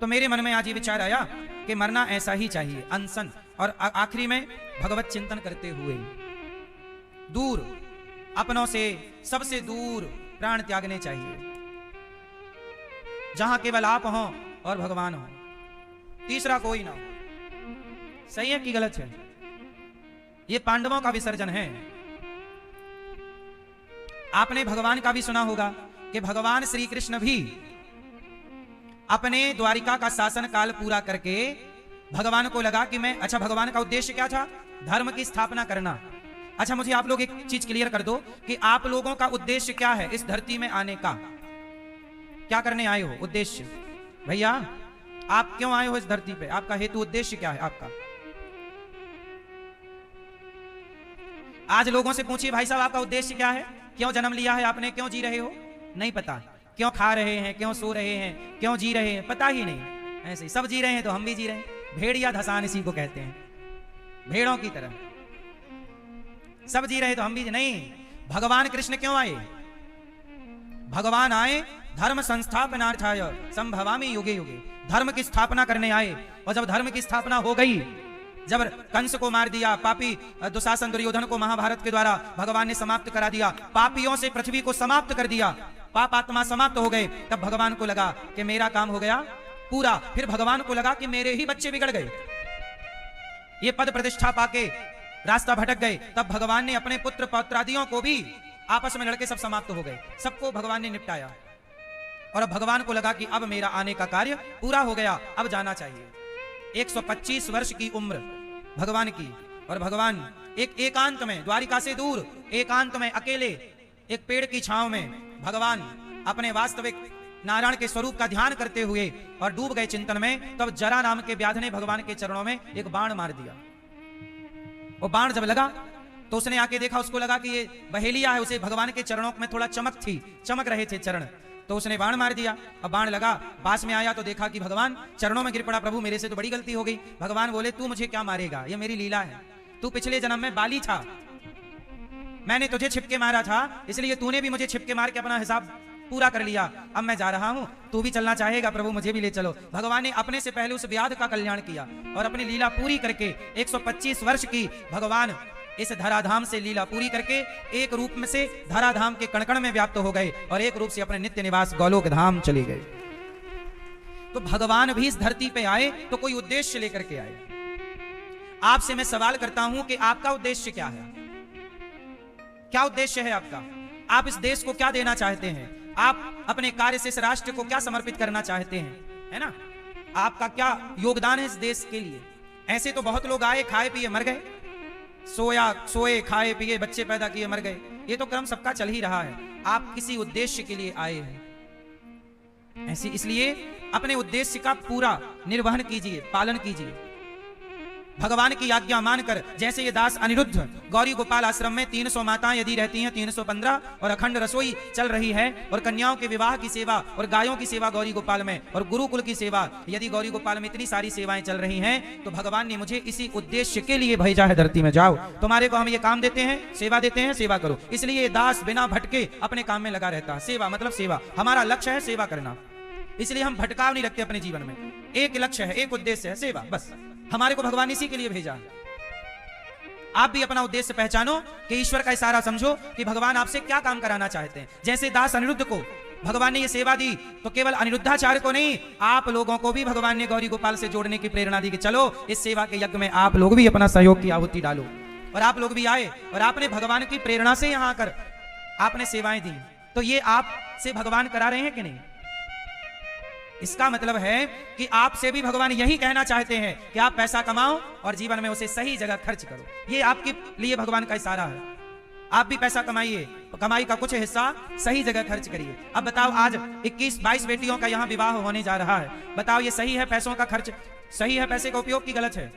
तो मेरे मन में आज ये विचार आया कि मरना ऐसा ही चाहिए, अनशन, और आखिरी में भगवत चिंतन करते हुए दूर, अपनों से सबसे दूर प्राण त्यागने चाहिए, जहां केवल आप हो और भगवान हो, तीसरा कोई ना हो। सही है कि गलत है? ये पांडवों का विसर्जन है। आपने भगवान का भी सुना होगा कि भगवान श्री कृष्ण भी अपने द्वारिका का शासन काल पूरा करके भगवान को लगा कि मैं, अच्छा भगवान का उद्देश्य क्या था? धर्म की स्थापना करना। अच्छा मुझे आप लोग एक चीज क्लियर कर दो कि आप लोगों का उद्देश्य क्या है इस धरती में आने का? क्या करने आए हो? उद्देश्य भैया, आप क्यों आए हो इस धरती पे? आपका हेतु उद्देश्य क्या है आपका? आज लोगों से पूछिए भाई साहब आपका उद्देश्य क्या है, क्यों जन्म लिया है आपने, क्यों जी रहे हो, नहीं पता। क्यों खा रहे हैं, क्यों सो रहे हैं, क्यों जी रहे हैं, पता ही नहीं। ऐसे ही सब जी रहे हैं तो हम भी जी रहे हैं। भेड़िया धसान इसी को कहते हैं, भेड़ों की तरह सब जी रहे तो हम भी नहीं। भगवान कृष्ण क्यों आए? भगवान आए धर्म संस्थापनार्थाय संभवामि युगे युगे, धर्म की स्थापना करने आए। और जब धर्म की स्थापना हो गई, जब कंस को मार दिया, पापी दुशासन दुर्योधन को महाभारत के द्वारा भगवान ने समाप्त करा दिया, पापियों से पृथ्वी को समाप्त कर दिया, पाप आत्मा समाप्त हो गए, तब भगवान को लगा कि मेरा काम हो गया पूरा। फिर भगवान को लगा कि मेरे ही बच्चे बिगड़ गए, ये पद प्रतिष्ठा पाके रास्ता भटक गए। तब भगवान ने अपने पुत्र पौत्रादियों को भी आपस में लड़के सब समाप्त हो गए, सबको भगवान ने निपटाया। और अब भगवान को लगा कि अब मेरा आने का कार्य पूरा हो गया, अब जाना चाहिए। 125 वर्ष की उम्र भगवान की, और भगवान एक एकांत में, द्वारिका से दूर एकांत में अकेले एक पेड़ की छांव में भगवान अपने वास्तविक नारायण के स्वरूप का ध्यान करते हुए और डूब गए चिंतन में। तब जरा नाम के व्याध ने भगवान के चरणों में एक बाण मार दिया। वो बाण जब लगा तो उसने आके देखा, उसको लगा कि ये बहेलिया है, उसे भगवान के चरणों में थोड़ा चमक थी, चमक रहे थे चरण, तो उसने बाण मार दिया। अब बाण लगा, पास में आया तो देखा कि भगवान चरणों में गिर पड़ा। प्रभु मेरे से तो बड़ी गलती हो गई। भगवान बोले तू मुझे क्या मारेगा, ये मेरी लीला है। तू पिछले जन्म में बाली था, मैंने तुझे छिपके मारा था, इसलिए तूने भी मुझे छिपके मार के अपना हिसाब पूरा कर लिया। अब मैं जा रहा हूं, तू भी चलना चाहेगा प्रभु, मुझे भी ले चलो। भगवान ने अपने से पहले उस व्याध का कल्याण किया और अपनी लीला पूरी करके 125 वर्ष की भगवान इस धराधाम से लीला पूरी करके एक रूप में से धराधाम के कणकण में व्याप्त हो गए और एक रूप से अपने नित्य निवास गोलोक धाम चले गए। तो भगवान भी इस धरती पे आए तो कोई उद्देश्य लेकर के आए। आपसे मैं सवाल करता हूं कि आपका उद्देश्य क्या है? क्या उद्देश्य है आपका? आप इस देश को क्या देना चाहते हैं? आप अपने कार्य से इस राष्ट्र को क्या समर्पित करना चाहते हैं, है ना? आपका क्या योगदान है इस देश के लिए? ऐसे तो बहुत लोग आए, खाए पिए मर गए, सोए खाए पिए बच्चे पैदा किए मर गए, ये तो क्रम सबका चल ही रहा है। आप किसी उद्देश्य के लिए आए हैं, ऐसे इसलिए अपने उद्देश्य का पूरा निर्वहन कीजिए, पालन कीजिए भगवान की आज्ञा मानकर। जैसे ये दास अनिरुद्ध गौरी गोपाल आश्रम में 300 माताएं यदि रहती हैं, 315, और अखंड रसोई चल रही है, और कन्याओं के विवाह की सेवा और गायों की सेवा गौरी गोपाल में, और गुरुकुल की सेवा, यदि गौरी गोपाल में इतनी सारी सेवाएं चल रही हैं, तो भगवान ने मुझे इसी उद्देश्य के लिए भेजा है धरती में। जाओ, तुम्हारे को हम ये काम देते हैं, सेवा देते हैं, सेवा करो। इसलिए ये दास बिना भटके अपने काम में लगा रहता है। सेवा मतलब सेवा, हमारा लक्ष्य है सेवा करना, इसलिए हम भटकाव नहीं रखते अपने जीवन में। एक लक्ष्य है, एक उद्देश्य है, सेवा, बस। हमारे को भगवान इसी के लिए भेजा है। आप भी अपना उद्देश्य पहचानो कि ईश्वर का इशारा समझो कि भगवान आपसे क्या काम कराना चाहते हैं। जैसे दास अनिरुद्ध को भगवान ने ये सेवा दी, तो केवल अनिरुद्धाचार्य को नहीं, आप लोगों को भी भगवान ने गौरी गोपाल से जोड़ने की प्रेरणा दी कि चलो इस सेवा के यज्ञ में आप लोग भी अपना सहयोग की आहुति डालो। और आप लोग भी आए और आपने भगवान की प्रेरणा से यहां आकर आपने सेवाएं दी। तो ये आपसे भगवान करा रहे हैं कि नहीं? इसका मतलब है कि आपसे भी भगवान यही कहना चाहते हैं कि आप पैसा कमाओ और जीवन में उसे सही जगह खर्च करो। ये आपके लिए भगवान का इशारा है। आप भी पैसा कमाइए, कमाई का कुछ हिस्सा सही जगह खर्च करिए। अब बताओ, आज 21-22 बेटियों का यहाँ विवाह होने जा रहा है, बताओ ये सही है? पैसों का खर्च सही है? पैसे का उपयोग की गलत है?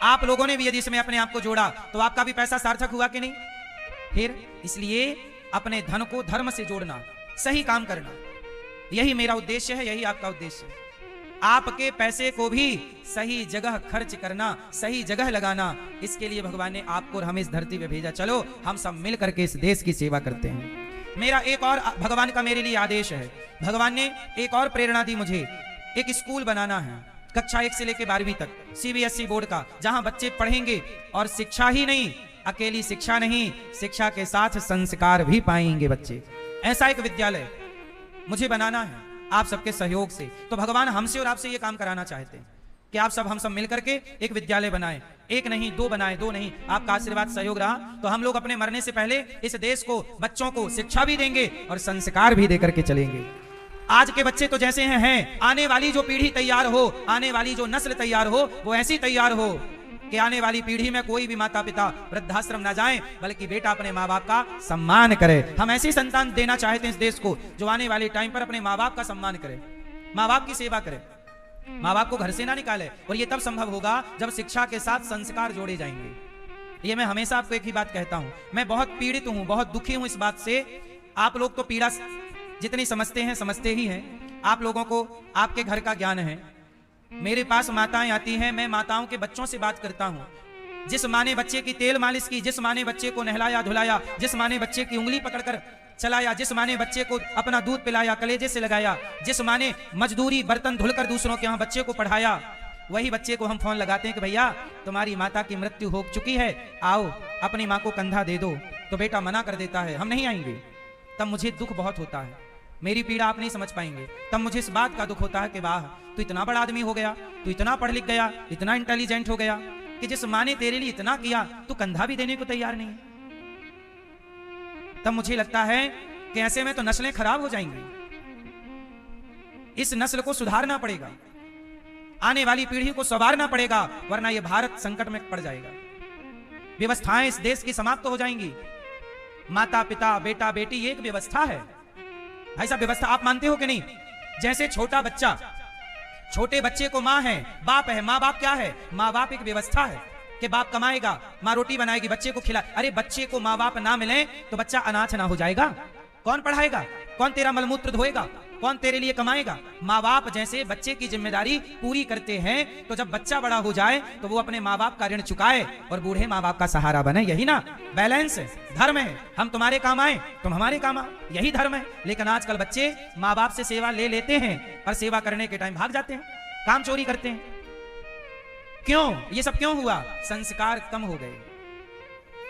आप लोगों ने भी यदि इसमें अपने आप को जोड़ा तो आपका भी पैसा सार्थक हुआ कि नहीं? फिर इसलिए अपने धन को धर्म से जोड़ना, सही काम करना, यही मेरा उद्देश्य है, यही आपका उद्देश्य है। आपके पैसे को भी सही जगह खर्च करना, सही जगह लगाना, इसके लिए भगवान ने आपको और हमें इस धरती पे भेजा। चलो हम सब मिल करके इस देश की सेवा करते हैं। मेरा एक और भगवान का मेरे लिए आदेश है। भगवान ने एक और प्रेरणा दी मुझे, एक स्कूल बनाना है कक्षा 1 से लेकर 12वीं तक, CBSE बोर्ड का, जहां बच्चे पढ़ेंगे और शिक्षा ही नहीं, अकेली शिक्षा नहीं, शिक्षा के साथ संस्कार भी पाएंगे बच्चे। ऐसा एक विद्यालय मुझे बनाना है आप सबके सहयोग से। तो भगवान हमसे और आपसे ये काम कराना चाहते हैं कि आप सब हम सब मिलकर के एक विद्यालय बनाएं। एक नहीं, 2 बनाएं, 2 नहीं, आपका आशीर्वाद सहयोग रहा तो हम लोग अपने मरने से पहले इस देश को, बच्चों को शिक्षा भी देंगे और संस्कार भी देकर के चलेंगे। आज के बच्चे तो जैसे हैं, आने वाली जो पीढ़ी तैयार हो, आने वाली जो नस्ल तैयार हो, वो ऐसी तैयार हो कि आने वाली पीढ़ी में कोई भी माता पिता वृद्धाश्रम ना जाए, बल्कि बेटा अपने माँ बाप का सम्मान करे। हम ऐसी संतान देना चाहते हैं इस देश को जो आने वाले टाइम पर अपने माँ बाप का सम्मान करे, माँ बाप की सेवा करे, माँ बाप को घर से ना निकाले। और ये तब संभव होगा जब शिक्षा के साथ संस्कार जोड़े जाएंगे। ये मैं हमेशा आपको एक ही बात कहता हूं, मैं बहुत पीड़ित हूं, बहुत दुखी हूं इस बात से। आप लोग तो पीड़ा जितनी समझते हैं समझते ही हैं, आप लोगों को आपके घर का ज्ञान है। मेरे पास माताएं आती हैं, मैं माताओं के बच्चों से बात करता हूं। जिस माँ ने बच्चे की तेल मालिश की, जिस माँ ने बच्चे को नहलाया धुलाया, जिस माँ ने बच्चे की उंगली पकड़कर चलाया, जिस माँ ने बच्चे को अपना दूध पिलाया, कलेजे से लगाया, जिस माँ ने मजदूरी बर्तन धुलकर दूसरों के यहाँ बच्चे को पढ़ाया, वही बच्चे को हम फोन लगाते हैं कि भैया तुम्हारी माता की मृत्यु हो चुकी है, आओ अपनी माँ को कंधा दे दो, तो बेटा मना कर देता है, हम नहीं आएंगे। तब मुझे दुख बहुत होता है, मेरी पीड़ा आप नहीं समझ पाएंगे। तब मुझे इस बात का दुख होता है कि वाह तू इतना बड़ा आदमी हो गया, तू इतना पढ़ लिख गया, इतना इंटेलिजेंट हो गया कि जिस माँ ने तेरे लिए इतना किया तू कंधा भी देने को तैयार नहीं है। तब मुझे लगता है कि ऐसे में तो नस्लें खराब हो जाएंगी, इस नस्ल को सुधारना पड़ेगा, आने वाली पीढ़ी को संवारना पड़ेगा, वरना यह भारत संकट में पड़ जाएगा। व्यवस्थाएं इस देश की समाप्त हो जाएंगी। माता पिता बेटा बेटी ये एक व्यवस्था है। भाई साहब व्यवस्था आप मानते हो कि नहीं? जैसे छोटा बच्चा, छोटे बच्चे को माँ है बाप है, माँ बाप क्या है? माँ बाप एक व्यवस्था है कि बाप कमाएगा, माँ रोटी बनाएगी, बच्चे को खिला। अरे बच्चे को माँ बाप ना मिले तो बच्चा अनाथ ना हो जाएगा? कौन पढ़ाएगा? कौन तेरा मलमूत्र धोएगा? कौन तेरे लिए कमाएगा? माँ बाप जैसे बच्चे की जिम्मेदारी पूरी करते हैं, तो जब बच्चा बड़ा हो जाए तो वो अपने माँ बाप का ऋण चुकाए और बूढ़े माँ बाप का सहारा बने। यही ना बैलेंस है, धर्म है। हम तुम्हारे काम आए, तुम हमारे काम आओ, यही धर्म है। लेकिन आजकल बच्चे माँ बाप से सेवा ले लेते हैं और सेवा करने के टाइम भाग जाते हैं, काम चोरी करते हैं। क्यों? ये सब क्यों हुआ? संस्कार कम हो गए,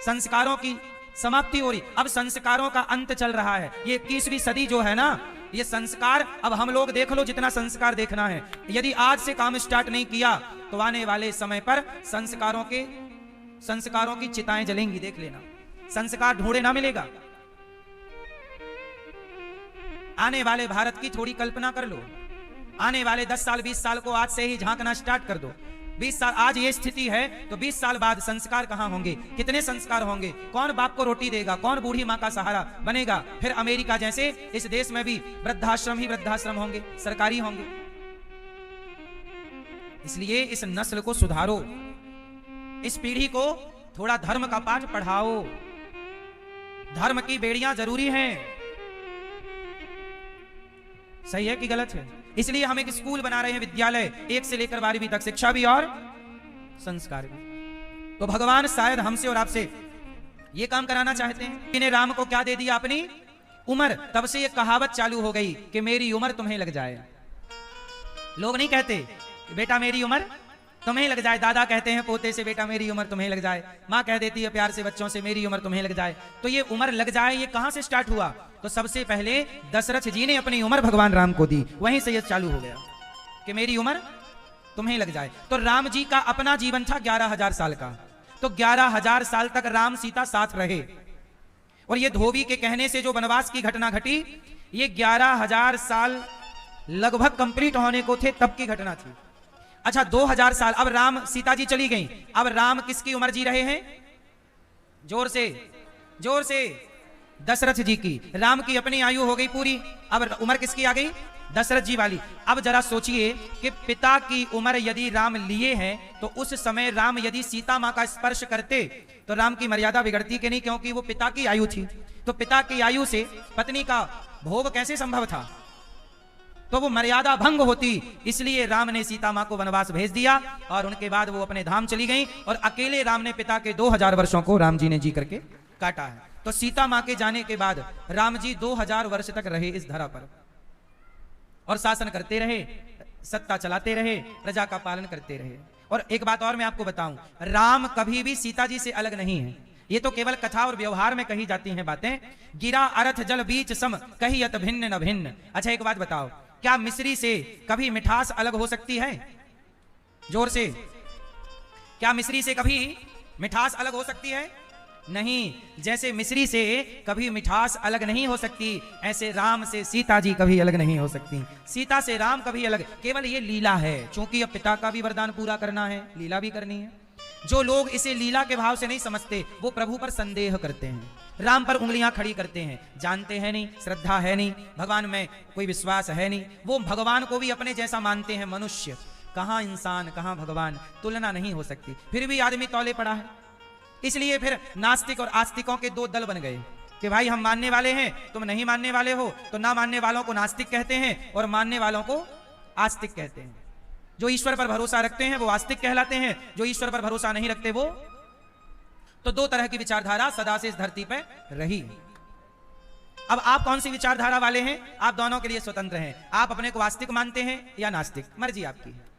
संस्कारों की समाप्ति हो रही। अब संस्कारों का अंत चल रहा है। ये 21वीं सदी जो है ना, ये संस्कार, अब हम लोग देख लो जितना संस्कार देखना है, यदि आज से काम स्टार्ट नहीं किया तो आने वाले समय पर संस्कारों की चिताएं जलेंगी। देख लेना, संस्कार ढूंढे ना मिलेगा। आने वाले भारत की थोड़ी कल्पना कर लो। आने वाले 10 साल 20 साल को आज से ही झांकना स्टार्ट कर दो। 20 साल आज ये स्थिति है तो 20 साल बाद संस्कार कहां होंगे? कितने संस्कार होंगे? कौन बाप को रोटी देगा? कौन बूढ़ी मां का सहारा बनेगा? फिर अमेरिका जैसे इस देश में भी वृद्धाश्रम ही वृद्धाश्रम होंगे, सरकारी होंगे। इसलिए इस नस्ल को सुधारो, इस पीढ़ी को थोड़ा धर्म का पाठ पढ़ाओ। धर्म की बेड़ियां जरूरी हैं। सही है कि गलत है? इसलिए हम एक स्कूल बना रहे हैं, विद्यालय, 1 से लेकर 12वीं तक, शिक्षा भी और संस्कार भी। तो भगवान शायद हमसे और आपसे ये काम कराना चाहते हैं। इन्हें राम को क्या दे दिया? अपनी उम्र। तब से ये कहावत चालू हो गई कि मेरी उम्र तुम्हें लग जाए। लोग नहीं कहते कि बेटा मेरी उम्र तुम्हें लग जाए, दादा कहते हैं पोते से बेटा मेरी उम्र तुम्हें लग जाए, माँ कह देती है प्यार से बच्चों से मेरी उम्र तुम्हें लग जाए। तो ये उम्र लग जाए ये कहां से स्टार्ट हुआ? तो सबसे पहले दशरथ जी ने अपनी उम्र भगवान राम को दी, वहीं से ये चालू हो गया कि मेरी उम्र तुम्हें लग जाए। तो राम जी का अपना जीवन था 11,000 साल का, तो 11,000 साल तक राम सीता साथ रहे। और ये धोबी के कहने से जो वनवास की घटना घटी, ये 11,000 साल लगभग कंप्लीट होने को थे तब की घटना थी। अच्छा 2000 साल, अब राम सीता जी चली गई, अब राम किसकी उम्र जी रहे हैं? जोर से जोर से, दशरथ जी की। राम की अपनी आयु हो गई पूरी, अब उम्र किसकी आ गई? दशरथ जी वाली। अब जरा सोचिए कि पिता की उम्र यदि राम लिए हैं तो उस समय राम यदि सीता मां का स्पर्श करते तो राम की मर्यादा बिगड़ती कि नहीं? क्योंकि वो पिता की आयु थी। तो पिता की आयु से पत्नी का भोग कैसे संभव था? तो वो मर्यादा भंग होती। इसलिए राम ने सीता मां को वनवास भेज दिया और उनके बाद वो अपने धाम चली गई और अकेले राम ने पिता के 2000 वर्षों को राम जी ने जी करके काटा है। तो सीता मां के जाने के बाद राम जी 2000 वर्ष तक रहे इस धरा पर और शासन करते रहे, सत्ता चलाते रहे, प्रजा का पालन करते रहे। और एक बात और मैं आपको बताऊं, राम कभी भी सीता जी से अलग नहीं है। ये तो केवल कथा और व्यवहार में कही जाती हैं बातें। गिरा अर्थ जल बीच सम कहियत भिन्न न भिन्न। अच्छा एक बात बताओ, क्या मिश्री से कभी मिठास अलग हो सकती है? जोर से, क्या मिश्री से कभी मिठास अलग हो सकती है? नहीं। जैसे मिश्री से कभी मिठास अलग नहीं हो सकती, ऐसे राम से सीता जी कभी अलग नहीं हो सकती, सीता से राम कभी अलग। केवल ये लीला है, क्योंकि अब पिता का भी वरदान पूरा करना है, लीला भी करनी है। जो लोग इसे लीला के भाव से नहीं समझते वो प्रभु पर संदेह करते हैं, राम पर उंगलियां खड़ी करते हैं, जानते हैं नहीं, श्रद्धा है नहीं, भगवान में कोई विश्वास है नहीं। वो भगवान को भी अपने जैसा मानते हैं। मनुष्य कहां इंसान कहां भगवान, तुलना नहीं हो सकती। फिर भी आदमी तौले पड़ा है। इसलिए फिर नास्तिक और आस्तिकों के दो दल बन गए कि भाई हम मानने वाले हैं, तुम नहीं मानने वाले हो। तो ना मानने वालों को नास्तिक कहते हैं और मानने वालों को आस्तिक कहते हैं। जो ईश्वर पर भरोसा रखते हैं वो आस्तिक कहलाते हैं, जो ईश्वर पर भरोसा नहीं रखते वो। तो दो तरह की विचारधारा सदा से इस धरती पर रही। अब आप कौन सी विचारधारा वाले हैं, आप दोनों के लिए स्वतंत्र हैं। आप अपने को आस्तिक मानते हैं या नास्तिक, मर्जी आपकी है।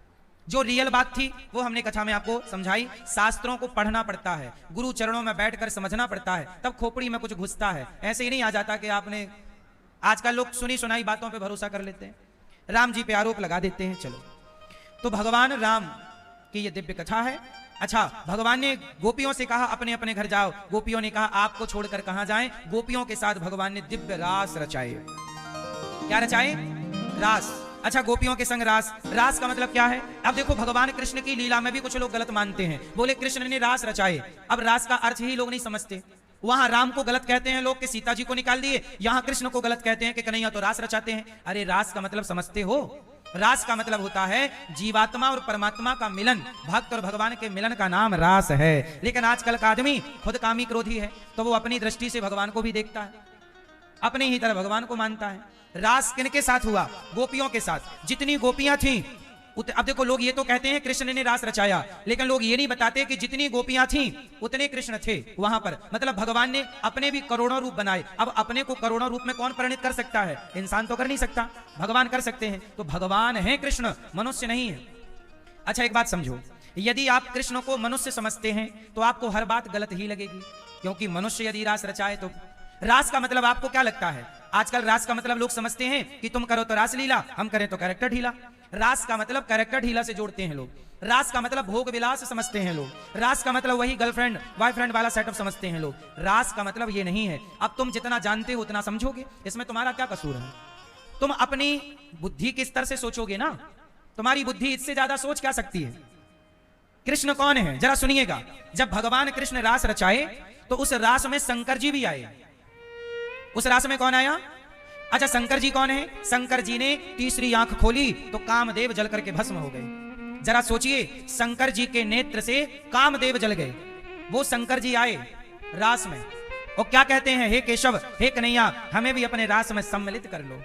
जो रियल बात थी वो हमने कथा में आपको समझाई। शास्त्रों को पढ़ना पड़ता है, गुरु चरणों में बैठकर समझना पड़ता है, तब खोपड़ी में कुछ घुसता है। ऐसे ही नहीं आ जाता कि आपने, आजकल लोग सुनी सुनाई बातों पे भरोसा कर लेते हैं, राम जी पे आरोप लगा देते हैं। चलो, तो भगवान राम की ये दिव्य कथा है। अच्छा, भगवान ने गोपियों से कहा अपने अपने घर जाओ। गोपियों ने कहा आपको छोड़कर कहां जाएं। गोपियों के साथ भगवान ने दिव्य रास रचाए। क्या रचाए? रास। अच्छा, गोपियों के संग रास। रास का मतलब क्या है? अब देखो, भगवान कृष्ण की लीला में भी कुछ लोग गलत मानते हैं, बोले कृष्ण ने रास रचाए। अब रास का अर्थ ही लोग नहीं समझते। वहां राम को गलत कहते हैं लोग कि सीता जी को निकाल दिए, यहां कृष्ण को गलत कहते हैं कि कन्हैया तो रास रचाते हैं। अरे रास का मतलब समझते हो? रास का मतलब होता है जीवात्मा और परमात्मा का मिलन। भक्त और भगवान के मिलन का नाम रास है। लेकिन आजकल का आदमी खुद कामी क्रोधी है, तो वो अपनी दृष्टि से भगवान को भी देखता है, अपने ही तरह भगवान को मानता है। रास किनके साथ हुआ? गोपियों के साथ। जितनी गोपियां थीं, अब देखो, लोग ये तो कहते हैं कृष्ण ने रास रचाया, लेकिन लोग ये नहीं बताते कि जितनी गोपियां थीं उतने कृष्ण थे वहां पर। मतलब भगवान ने अपने भी करोड़ों रूप बनाए। अब अपने को करोड़ों रूप में कौन परिणित कर सकता है? इंसान तो कर नहीं सकता, भगवान कर सकते हैं। तो भगवान है कृष्ण, मनुष्य नहीं है। अच्छा, एक बात समझो, यदि आप कृष्ण को मनुष्य समझते हैं तो आपको हर बात गलत ही लगेगी, क्योंकि मनुष्य यदि रास रचाए तो रास का मतलब आपको क्या लगता है? आजकल रास का मतलब लोग समझते हैं कि तुम करो तो रास लीला, हम करें तो कैरेक्टर ढीला। रास का मतलब कैरेक्टर ढीला से जोड़ते हैं लोग। रास का मतलब भोग विलास समझते हैं लोग। रास का मतलब वही गर्लफ्रेंड बॉयफ्रेंड वाला सेटअप समझते हैं लोग। रास का मतलब ये नहीं है। अब तुम जितना जानते हो उतना समझोगे, इसमें तुम्हारा क्या कसूर है? तुम अपनी बुद्धि के स्तर से सोचोगे ना, तुम्हारी बुद्धि इससे ज्यादा सोच क्या सकती है? कृष्ण कौन है जरा सुनिएगा। जब भगवान कृष्ण रास रचाए तो उस रास में शंकर जी भी आए। उस रास में कौन आया? अच्छा, शंकर जी कौन है? शंकर जी ने तीसरी आंख खोली तो कामदेव जल करके भस्म हो गए। जरा सोचिए, शंकर जी के नेत्र से कामदेव जल गए। वो शंकर जी आए रास में और क्या कहते हैं? हे केशव, हे कन्हैया, हमें भी अपने रास में सम्मिलित कर लो।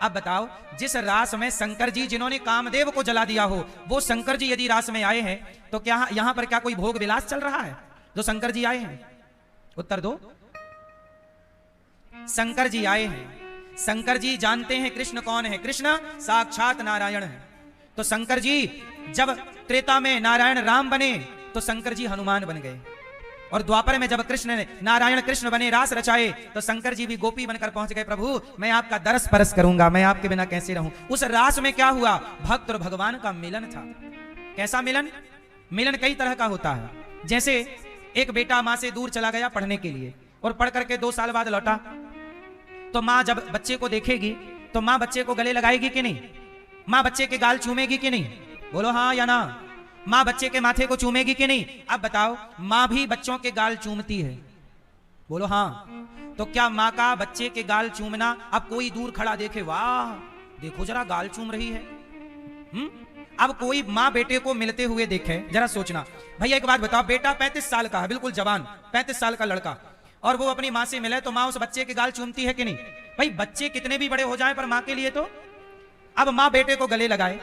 अब बताओ, जिस रास में शंकर जी जिन्होंने कामदेव को जला दिया हो, वो शंकर जी यदि रास में आए हैं तो क्या यहां पर क्या कोई भोग विलास चल रहा है जो शंकर जी आए हैं? उत्तर दो। शंकर जी आए हैं। शंकर जी जानते हैं कृष्ण कौन है। कृष्ण साक्षात नारायण है। तो शंकर जी जब त्रेता में नारायण राम बने तो शंकर जी हनुमान बन गए, और द्वापर में जब कृष्ण ने नारायण कृष्ण बने, रास रचाए, तो शंकर जी भी गोपी बनकर पहुंच गए। प्रभु, मैं आपका दरस परस करूंगा, मैं आपके बिना कैसे रहूं। उस रास में क्या हुआ? भक्त और भगवान का मिलन था। कैसा मिलन? मिलन कई तरह का होता है। जैसे एक बेटा मां से दूर चला गया पढ़ने के लिए और पढ़ करके 2 साल बाद लौटा, तो मां जब बच्चे को देखेगी तो मां बच्चे को गले लगाएगी कि नहीं? मां बच्चे के गाल चूमेगी कि नहीं? बोलो हाँ या ना। मां बच्चे के माथे को चूमेगी कि नहीं? अब बताओ, मां भी बच्चों के गाल चूमती है? बोलो हाँ। तो क्या मां का बच्चे के गाल चूमना, अब कोई दूर खड़ा देखे, वाह देखो जरा गाल चूम रही है। अब कोई मां बेटे को मिलते हुए देखे, जरा सोचना। भैया एक बात बताओ, बेटा 35 साल का है, बिल्कुल जवान 35 साल का लड़का, और वो अपनी मां से मिले तो मां उस बच्चे के गाल चूमती है कि नहीं? भाई बच्चे कितने भी बड़े हो जाएं पर मां के लिए तो। अब मां बेटे को गले लगाए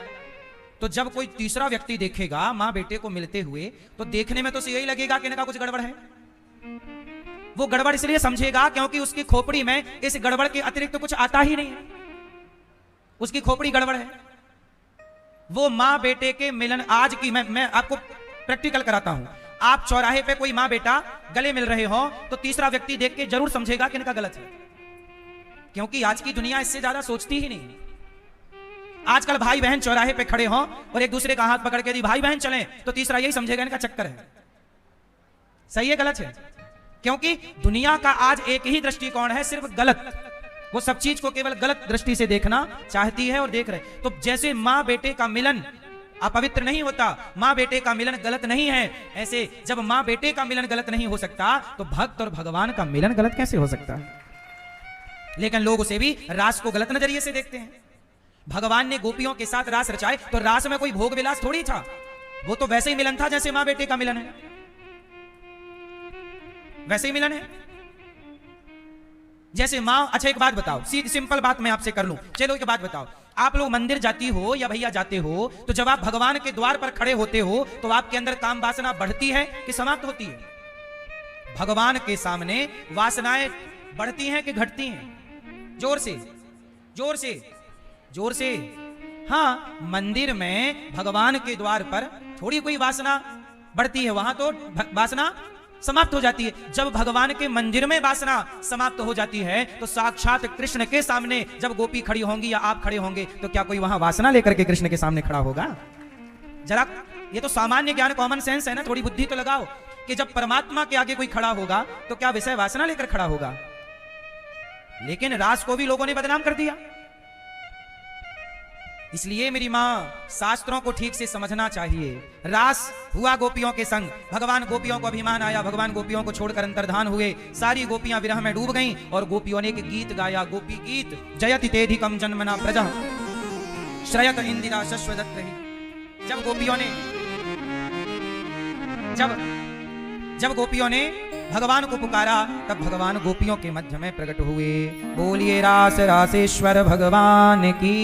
तो जब कोई तीसरा व्यक्ति देखेगा मां बेटे को मिलते हुए तो देखने में तो यही लगेगा कि इनका कुछ गड़बड़ है। वो गड़बड़ इसलिए समझेगा क्योंकि उसकी खोपड़ी में इस गड़बड़ के अतिरिक्त तो कुछ आता ही नहीं है, उसकी खोपड़ी गड़बड़ है। वो मां बेटे के मिलन आज की मैं आपको प्रैक्टिकल कराता हूं। आप चौराहे पे कोई मां बेटा गले मिल रहे हो तो तीसरा व्यक्ति देख के जरूर समझेगा कि इनका गलत है, क्योंकि आज की दुनिया इससे ज्यादा सोचती ही नहीं। आजकल भाई बहन चौराहे पे खड़े हों और एक दूसरे का हाथ पकड़ के यदि भाई बहन चलें तो तीसरा यही समझेगा इनका चक्कर है। सही है गलत है? क्योंकि दुनिया का आज एक ही दृष्टिकोण है, सिर्फ गलत। वो सब चीज को केवल गलत दृष्टि से देखना चाहती है और देख रहे। तो जैसे मां बेटे का मिलन अपवित्र नहीं होता, मां बेटे का मिलन गलत नहीं है, ऐसे जब मां बेटे का मिलन गलत नहीं हो सकता तो भक्त और भगवान का मिलन गलत कैसे हो सकता है? लेकिन लोग उसे भी रास को गलत नजरिए से देखते हैं। भगवान ने गोपियों के साथ रास रचाए तो रास में कोई भोग विलास थोड़ी था, वो तो वैसे ही मिलन था जैसे मां बेटे का मिलन है। वैसे ही मिलन है। जैसे माँ, अच्छा एक बात बताओ, सिंपल बात मैं आपसे कर लूं, चलो एक बात बताओ, आप लोग मंदिर जाती हो या भैया जाते हो, तो जब आप भगवान के द्वार पर खड़े होते हो तो आपके अंदर काम वासना बढ़ती है कि समाप्त होती है? भगवान के सामने वासनाएं बढ़ती हैं कि घटती हैं? जोर से, जोर से, जोर से। हाँ, मंदिर में भगवान के द्वार पर थोड़ी कोई वासना बढ़ती है, वहां तो वासना समाप्त हो जाती है। जब भगवान के मंदिर में वासना समाप्त हो जाती है तो साक्षात कृष्ण के सामने जब गोपी खड़ी होंगी या आप खड़े होंगे तो क्या कोई वहां वासना लेकर के कृष्ण के सामने खड़ा होगा? जरा ये तो सामान्य ज्ञान, कॉमन सेंस है ना, थोड़ी बुद्धि तो लगाओ कि जब परमात्मा के आगे कोई खड़ा होगा तो क्या विषय वासना लेकर खड़ा होगा? लेकिन रास को भी लोगों ने बदनाम कर दिया। इसलिए मेरी मां, शास्त्रों को ठीक से समझना चाहिए। रास हुआ गोपियों के संग, भगवान गोपियों को अभिमान आया, भगवान गोपियों को छोड़कर अंतर्धान हुए, सारी गोपियां विरह में डूब गईं और गोपियों ने एक गीत गाया, गोपी गीत, जयति तेधिकम जन्मना प्रजा श्रयत इंदिरा शश्वदत्त। जब गोपियों ने जब गोपियों ने भगवान को पुकारा तब भगवान गोपियों के मध्य में प्रकट हुए। बोलिए रास रासेश्वर भगवान की।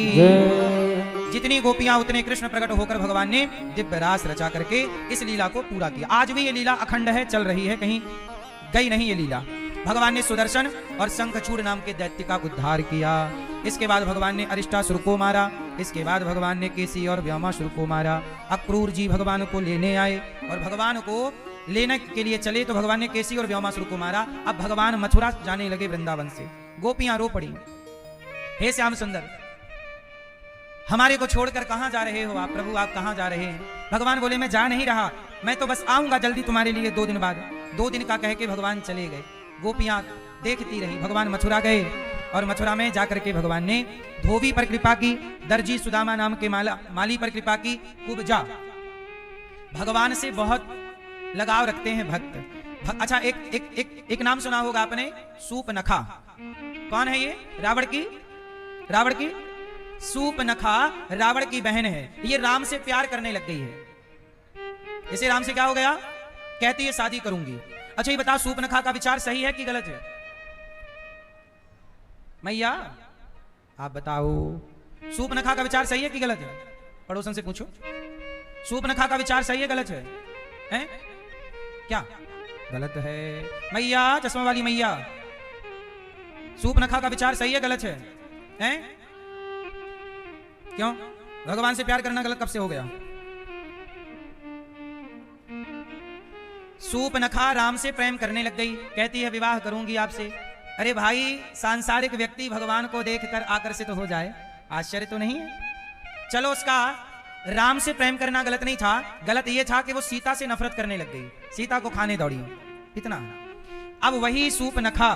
जितनी गोपियां उतने कृष्ण प्रकट होकर भगवान ने दिव्य रास रचा करके इस लीला को पूरा किया। आज भी ये लीला अखंड है, चल रही है, कहीं गई नहीं ये लीला। भगवान ने सुदर्शन और शंखचूड़ नाम के दैत्य का उद्धार किया। इसके बाद भगवान ने अरिष्टासुर को मारा। इसके बाद भगवान ने केसी और व्योमासुर को मारा। अक्रूर जी भगवान को लेने आए और भगवान को लेने के लिए चले तो भगवान ने केसी और व्योमासुर को मारा। अब भगवान मथुरा जाने लगे वृंदावन से। गोपियां रो पड़ी, हे श्याम सुंदर, हमारे को छोड़कर कहां जा रहे हो आप? प्रभु आप कहां जा रहे हैं? भगवान बोले मैं जा नहीं रहा, मैं तो बस आऊंगा जल्दी तुम्हारे लिए 2 दिन बाद। 2 दिन का कह के भगवान चले गए। गोपियां देखती रही। भगवान मथुरा गए और मथुरा में जाकर के भगवान ने धोबी पर कृपा की, दर्जी सुदामा नाम के माली पर कृपा की, कुब्जा। भगवान से बहुत लगाव रखते हैं भक्त। अच्छा एक नाम सुना होगा आपने, सूपनखा। कौन है ये? रावण की सूपनखा रावण की बहन है। ये राम से प्यार करने लग गई है। इसे राम से क्या हो गया? कहती है शादी करूंगी। अच्छा ये बताओ, सूपनखा का विचार सही है कि गलत है? मैया आप बताओ, सूपनखा का विचार सही है कि गलत है? पड़ोसन से पूछो, सूपनखा का विचार सही है गलत है? हैं? क्या गलत है? मैया, चश्मा वाली मैया, सूपनखा का विचार सही है गलत है? हैं? क्यों? भगवान से प्यार करना गलत कब से हो गया? सूपनखा राम से प्रेम करने लग गई, कहती है विवाह करूंगी आपसे। अरे भाई, सांसारिक व्यक्ति भगवान को देखकर आकर्षित हो जाए, आश्चर्य तो नहीं है? चलो, उसका राम से प्रेम करना गलत नहीं था, गलत यह था कि वो सीता से नफरत करने लग गई, सीता को खाने दौड़ी। इतना। अब वही सूपनखा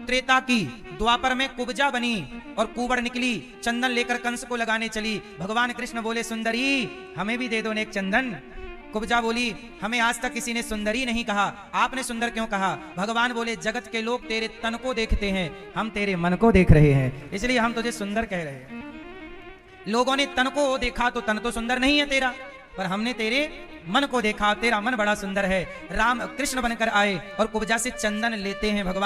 त्रेता की द्वापर में कुब्जा बनी और कुंवर निकली, चंदन लेकर कंस को लगाने चली। भगवान कृष्ण बोले सुंदरी हमें भी दे दो नेक चंदन। कुब्जा बोली हमें आज तक किसी ने सुंदरी नहीं कहा, आपने सुंदर क्यों कहा? भगवान बोले जगत के लोग तेरे तन को देखते हैं, हम तेरे मन को देख रहे हैं, इसलिए हम तुझे सुंदर कह रहे हैं। लोगों ने तन को देखा तो तन तो सुंदर नहीं है तेरा, पर हमने तेरे मन को देखा, तेरा मन बड़ा सुंदर है। राम कृष्ण बनकर आए और कुब्जा से चंदन लेते हैं। भगवान